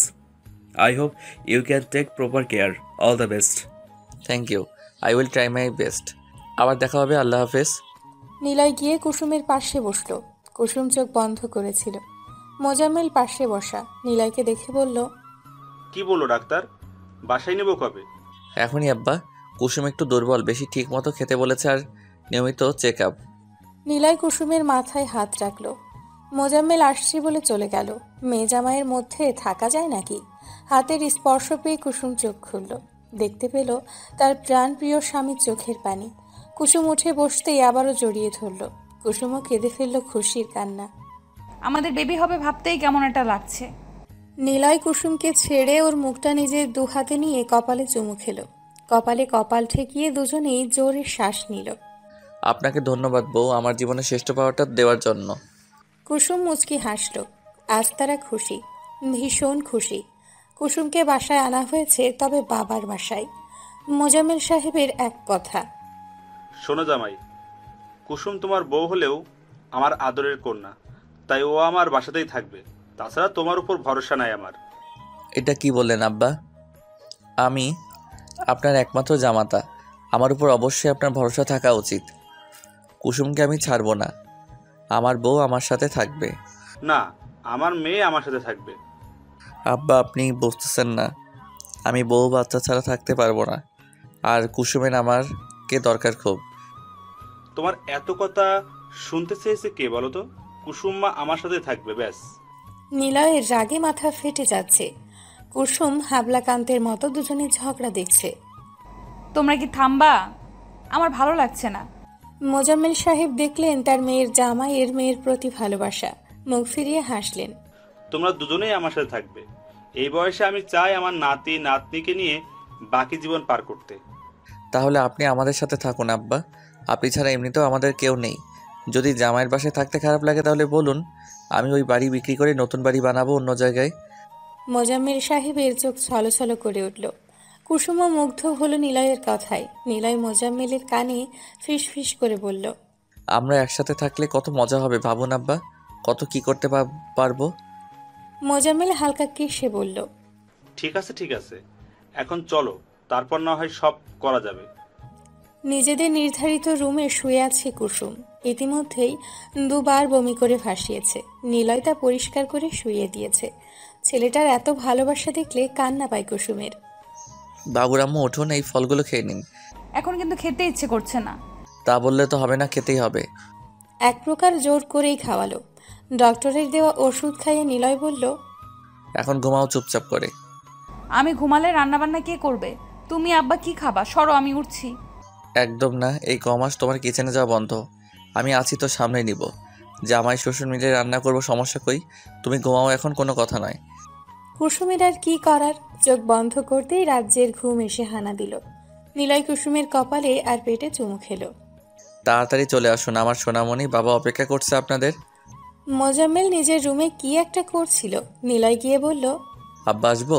I hope you can take proper care. All the best. Thank you, I will try my best. আবার দেখা হবে, আল্লাহ হাফেজ। নিলয় গিয়ে কুসুমের পাশে বসল। কুসুম চোখ বন্ধ করেছিল। মোজাম্মেল পাশে বসা নিলয়কে দেখে বলল, কি বললো ডাক্তার? বাসায় নেব কবে? এখনই আব্বা। কুসুম একটু দুর্বল, বেশি ঠিক মতো খেতে বলেছে আর নিয়মিত চেক আপ। নিলয় কুসুমের মাথায় হাত রাখল। মোজাম্মেল আসছে বলে চলে গেল। মেয়ে জামাইয়ের মধ্যে থাকা যায় নাকি? হাতের স্পর্শ পেয়ে কুসুম চোখ খুলল। দেখতে পেল তার প্রাণপ্রিয় স্বামীর চোখের পানি। কুসুম উঠে বসতেই আবারও জড়িয়ে ধরল। কুসুমও কেঁদে ফেলল খুশির কান্না। আমাদের বেবি হবে ভাবতেই কেমন একটা লাগছে। নিলয় কুসুমকে ছেড়ে ওর মুখটা নিজের দু হাতে নিয়ে কপালে চুমু খেল। কপালে কপাল ঠেকিয়ে দুজনেই জোরে শ্বাস নিল। আপনাকে ধন্যবাদ বউ, আমার জীবনে শ্রেষ্ঠ পাওয়াটা দেওয়ার জন্য। কুসুম মুচকি হাসল। আজ তারা খুশি, ভীষণ খুশি। কুসুমকে বাসায় আনা হয়েছে, তবে বাবার বাসায়। মোজাম্মেল সাহেবের এক কথা, শোনো জামাই, কুসুম তোমার বউ হলেও আমার আদরের কন্যা, তাই ও আমার বাসাতেই থাকবে। তাছাড়া তোমার উপর ভরসা নাই আমার। এটা কি বললেন আব্বা? আমি আপনার একমাত্র জামাতা, আমার উপর অবশ্যই আপনার ভরসা থাকা উচিত। কুসুমকে আমি ছাড়বো না, আমার বউ আমার সাথে থাকবে। না, আমার মেয়ে আমার সাথে থাকবে। আব্বা আপনি বুঝতেছেন না, আমি বউ বাচ্চা ছাড়া থাকতে পারবো না, আর কুসুমের আমারকে দরকার খুব। তোমার এত কথা শুনতে চেয়েছে কে বলো তো? কুসুম মা আমার সাথে থাকবে, ব্যাস। নিলয়ের রাগে মাথা ফেটে যাচ্ছে। কুসুম হাবলাকান্তের মতো দুজনে ঝগড়া দেখছে। তোমরা কি থামবা? আমার ভালো লাগছে না। মোজাম্মেল সাহেব দেখলেন তার মেয়ের জামাইয়ের মেয়ের প্রতি ভালোবাসা, মুখ ফিরিয়ে হাসলেন। তোমরা দুজনেই আমার সাথে থাকবে। এই বয়সে আমি চাই আমার নাতি নাতনিকে নিয়ে বাকি জীবন পার করতে। তাহলে আপনি আমাদের সাথে থাকুন আব্বা, আপনি ছাড়া এমনিতেও আমাদের কেউ নেই। যদি জামাইয়ের বাসায় থাকতে খারাপ লাগে তাহলে বলুন, আমি ওই বাড়ি বিক্রি করে নতুন বাড়ি বানাবো অন্য জায়গায়। মোজাম্মেল সাহেবের চোখ ছলছল করে উঠল। কুসুমও মুগ্ধ হলো নিলয়ের কথায়। নিলয় মোজাম্মেলের কানে ফিস ফিস করে বলল, আমরা একসাথে থাকলে কত মজা হবে ভাবুন আব্বা, কত কি করতে পারবো। মোজাম্মেল হালকা কেসে বলল, ঠিক আছে ঠিক আছে, এখন চলো, তারপর না হয় সব করা যাবে। নিজেদের নির্ধারিত রুমে শুয়ে আছে কুসুম। ইতিমধ্যেই দুবার বমি করে ভাসিয়েছে। নিলয় তা পরিষ্কার করে শুইয়ে দিয়েছে। ছেলেটার এত ভালোবাসা দেখলে কান্না পায় কুসুমের। বাবুর আম্মু উঠুন, এই ফলগুলো খেয়ে নিন। এখন কিন্তু খেতে ইচ্ছে করছে না। তা বললে তো হবে না, খেতেই হবে। এক প্রকার জোর করেই খাওয়ালো। ডক্টরের দেওয়া ওষুধ খাইয়ে নিলয় বলল, এখন ঘুমাও চুপচাপ করে। আমি ঘুমালে রান্নাবান্না কে করবে? তুমি আব্বা কি খাবা? সরো, আমি উঠছি। একদম না, এই কমাস তোমার কিচেনে যাওয়া বন্ধ। আমি আছি তো, সামনে নিব। জামাই শ্বশুর মিলে রান্না করব, সমস্যা কই? তুমি ঘুমাও, এখন কোনো কথা নয়। কুসুমের আর কি করার, চোখ বন্ধ করতেই রাজ্যের ঘুম এসে হানা দিল। নিলয় কুসুমের কপালে আর পেটে চুমু খেল। তাড়াতাড়ি চলে আসুন আমার সোনামণি, বাবা অপেক্ষা করছে আপনাদের। মোজাম্মেল নিজের রুমে কি একটা করছিল। নিলয় গিয়ে বলল, আব্বা আসবো?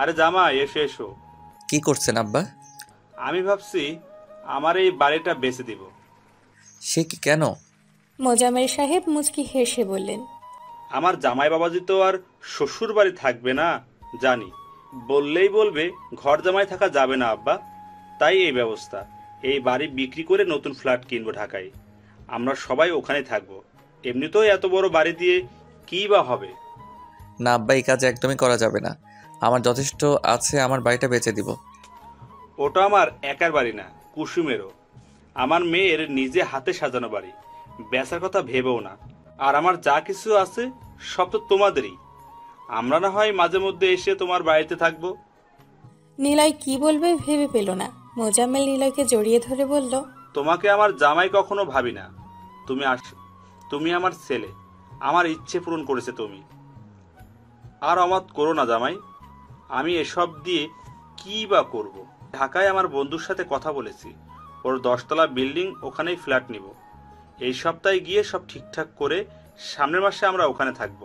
আরে জামা, এসো এসো। কি করছেন আব্বা? আমি ভাবছি আমার এই বাড়িটা বেচে দিব। সে কি, কেন? মোজাম্মেল সাহেব মুচকি হেসে বললেন, আমার জামাই বাবাজি তো আর শ্বশুর বাড়ি থাকবে না, জানি। বললেই বলবে ঘর জামাই থাকা যাবে না আব্বা, তাই এই ব্যবস্থা। এই বাড়ি বিক্রি করে নতুন ফ্ল্যাট কিনবো ঢাকায়, আমরা সবাই ওখানে থাকবো। এমনিতেও এত বড় বাড়ি দিয়ে কি বা হবে। না আব্বা, এই কাজ একদমই করা যাবে না, আমার যথেষ্ট আছে, আমার বাড়িটা বেচে দিব। ওটা আমার একার বাড়ি না, কুসুমেরও। আমার মেয়ের নিজে হাতে সাজানো বাড়ি, বেচার কথা ভেবেও না। আর আমার যা কিছু আছে সব তো তোমাদেরই। আমরা না হয় মাঝে মধ্যে এসে তোমার বাড়িতে থাকবো। নিলয় কি বলবে ভেবে পেল না। মোজাম্মেল নিলয়কে জড়িয়ে ধরে বলল, তোমাকে আমার জামাই কখনো ভাবি না। তুমি আমার ছেলে, আমার ইচ্ছে পূরণ করেছে তুমি। আর অমত করো না জামাই, আমি এসব দিয়ে কি বা করব। ঢাকায় আমার বন্ধুর সাথে কথা বলেছি, ওর 10তলা বিল্ডিং, ওখানেই ফ্ল্যাট নিব। এই সপ্তাহে গিয়ে সব ঠিকঠাক করে সামনের মাসে আমরা ওখানে থাকব।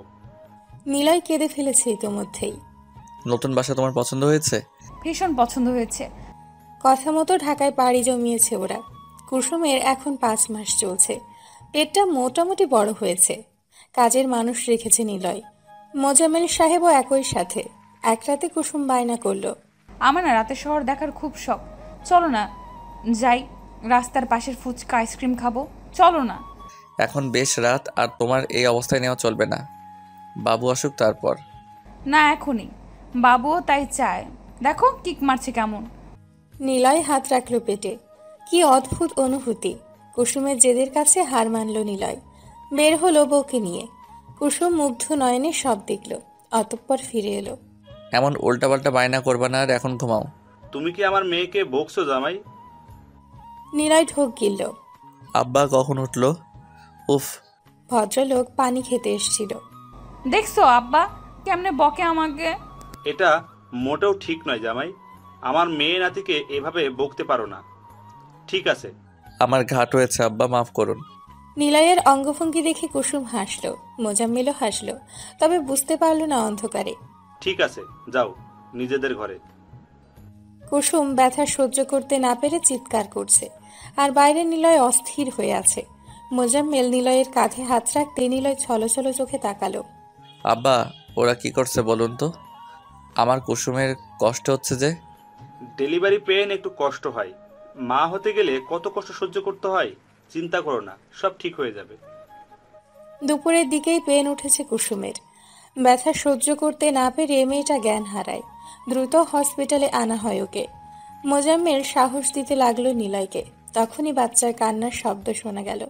নিলয় কেঁদে ফেলেছে ইতোমধ্যেই। নতুন বাসা তোমার পছন্দ হয়েছে? ভীষণ পছন্দ হয়েছে। কথা মতো ঢাকায় পাড়ি জমিয়েছে ওরা। কুসুমের এখন 5 মাস চলছে। পেটটা মোটামুটি বড় হয়েছে। কাজের মানুষ রেখেছে নিলয়। মোজাম্মেল সাহেবও একই সাথে। এক রাতে কুসুম বায়না করলো, আমার না রাতে শহর দেখার খুব শখ। চলো না যাই, রাস্তার পাশের ফুচকা আইসক্রিম খাবো, চলো না। এখন বেশ রাত, আর তোমার এই অবস্থায় নেওয়া চলবে না। বাবু আসুক তারপর। না এখনই, বাবুও তাই চায়। দেখো কিক মারছে কেমন। নিলয় হাত রাখলো পেটে। কি অদ্ভুত অনুভূতি। কুসুমের জেদের কাছে হার মানল নিলয়। বের হলো বউকে নিয়ে। কুসুম মুগ্ধ নয়নে সব দেখল, অতঃপর ফিরে এলো। এমন উল্টাপাল্টা বায়না করবা না, আর এখন ঘুমাও। তুমি কি আমার মেয়েকে বকছো জামাই? নিলয় ঢোক গিলল। আব্বা কখন উঠলো? উফ। ভদ্রলোক পানি খেতে এসেছিল। দেখছো আব্বা কেমনে বকে আমাকে। এটা মোটেও ঠিক নয় জামাই, আমার মেয়ে নাতিকে এভাবে বকতে পারো না। ঠিক আছে। আমার ঘাট হয়েছে আব্বা, মাফ করুন। নিলয়ের অঙ্গভঙ্গি দেখে কুসুম হাসল, মোজাম্মেলও হাসল, তবে বুঝতে পারল না অন্ধকারে। ঠিক আছে, যাও নিজেদের ঘরে। কুসুম ব্যথা সহ্য করতে না পেরে চিৎকার করছে, আর বাইরে নিলয় অস্থির হয়ে আছে। মোজাম্মেল নিলয়ের কাঁধে হাত রাখতে নিলয় ছলছল চোখে তাকালো। আব্বা ওরা কি করছে বলুন তো? আমার কুসুমের কষ্ট হচ্ছে যে। ডেলিভারি পেন একটু কষ্ট হয়, মা হতে গেলে কত কষ্ট সহ্য করতে হয়। চিন্তা করো না, সব ঠিক হয়ে যাবে। দুপুরের দিকেই পেন উঠেছে কুসুমের। ব্যথা সহ্য করতে না পেরে মেয়েটা জ্ঞান হারায়। দ্রুত হসপিটালে আনা হয় ওকে। মোজাম্মেল সাহস দিতে লাগলো নিলয়কে। তখনই বাচ্চার কান্নার শব্দ শোনা গেল।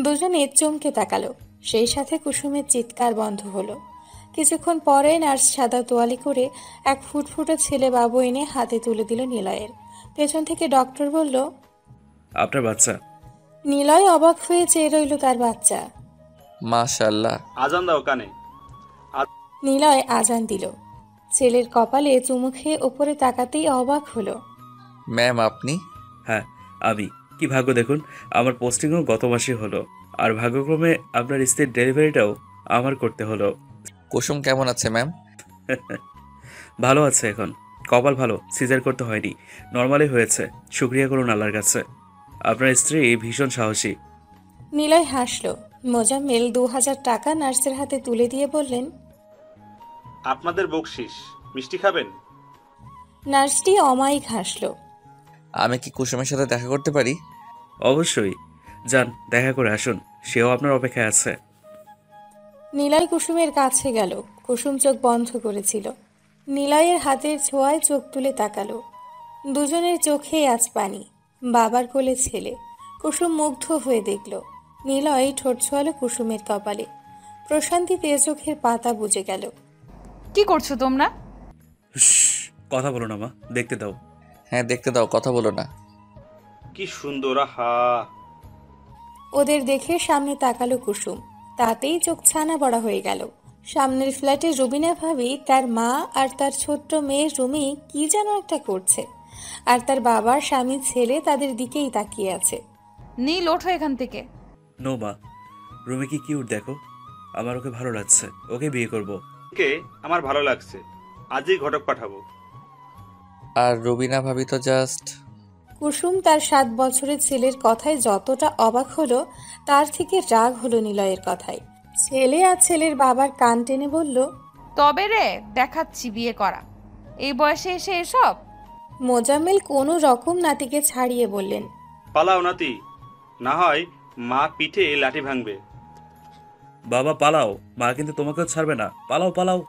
দুজনে চমকে তাকালো। সেই সাথে কুসুমের চিৎকার বন্ধ হলো। কিছুক্ষণ পরে নার্স সাদা তোয়ালি করে এক ফুটফুটে ছেলে বাবু এনে হাতে তুলে দিল নিলয়ের। পেছন থেকে ডক্টর বলল, আপনার বাচ্চা। নিলয় অবাক হয়ে চেয়ে রইল তার বাচ্চা। মাশাআল্লাহ। আজান দাও কানে। নিলয় আজান দিল। ছেলের কপালে চুমু খেয়ে ওপরে তাকাতেই অবাক হলো। ম্যাম আপনি? হ্যাঁ আমি। কি ভাগ্য দেখুন, আমার পোস্টিংও গত মাসে হলো, আর ভাগ্যক্রমে আপনার স্ত্রীর ডেলিভারিটাও আমার করতে হলো। কুসুম কেমন আছে ম্যাম? ভালো আছে এখন, কপাল ভালো, সিজার করতে হয়নি, নর্মালি হয়েছে। শুক্রিয়া করুন আল্লাহর কাছে। আপনার স্ত্রী ভীষণ সাহসী। নিলয় হাসল। মোজাম্মেল 2000 টাকা নার্সের হাতে তুলে দিয়ে বললেন, আপনাদের বকশিস, মিষ্টি খাবেন? নার্সটি অমায়িক হাসল। আমি কি কুসুমের সাথে দেখা করতে পারি? অবশ্যই, যান দেখা করে আসুন, সেও আপনার অপেক্ষায় আছে। নিলয় কুসুমের কাছে গেল। কুসুম চোখ বন্ধ করেছিল। নিলয়ের হাতের ছোঁয়ায় চোখ তুলে তাকালো। দুজনের চোখে আজ পানি। বাবার কোলে ছেলে। কুসুম মুগ্ধ হয়ে দেখল। নিলয় ঠোঁট ছোঁয়ালো কুসুমের কপালে। প্রশান্তিতে চোখের পাতা বুজে গেল। কি করছো তোমরা? কথা বলো না মা, দেখতে দাও। হ্যাঁ দেখতে দাও, কথা বলো না। কি সুন্দর। আহা, ওদের দেখে সামনে তাকালো কুসুম। তাতেই চোখ ছানা বড়া হয়ে গেল। সামনের ফ্ল্যাটে রুবিনা ভাবি তার মা আর তার ছোট্ট মেয়ে রুমি কি যেন একটা করছে, আর তার বাবার স্বামী ছেলে তাদের দিকেই তাকিয়ে আছে। নীল ওঠো এখান থেকে। নো মা, রুমি কি কিউট দেখো, আমার ওকে ভালো লাগছে, ওকে বিয়ে করব। কে আমার ভালো লাগছে, আজই ঘটক পাঠাবো। আর রবিনা ভাবি তো জাস্ট। কুসুম তার 7 বছরের ছেলের কথায় যতটা অবাক হলো, তার থেকে রাগ হলো নিলয়ের কথায়। ছেলে আর ছেলের বাবার কান টেনে বলল, তবে রে দেখাচ্ছি বিয়ে করা, এই বয়সে এসে এসব। মোজাম্মেল কোনো রকম নাতিকে ছাড়িয়ে বললেন, পালাও নাতি, না হয় মা পিঠে লাঠি ভাঙবে। বাবা পালাও, মা কিন্তু তোমাকেও ছাড়বে না, পালাও পালাও।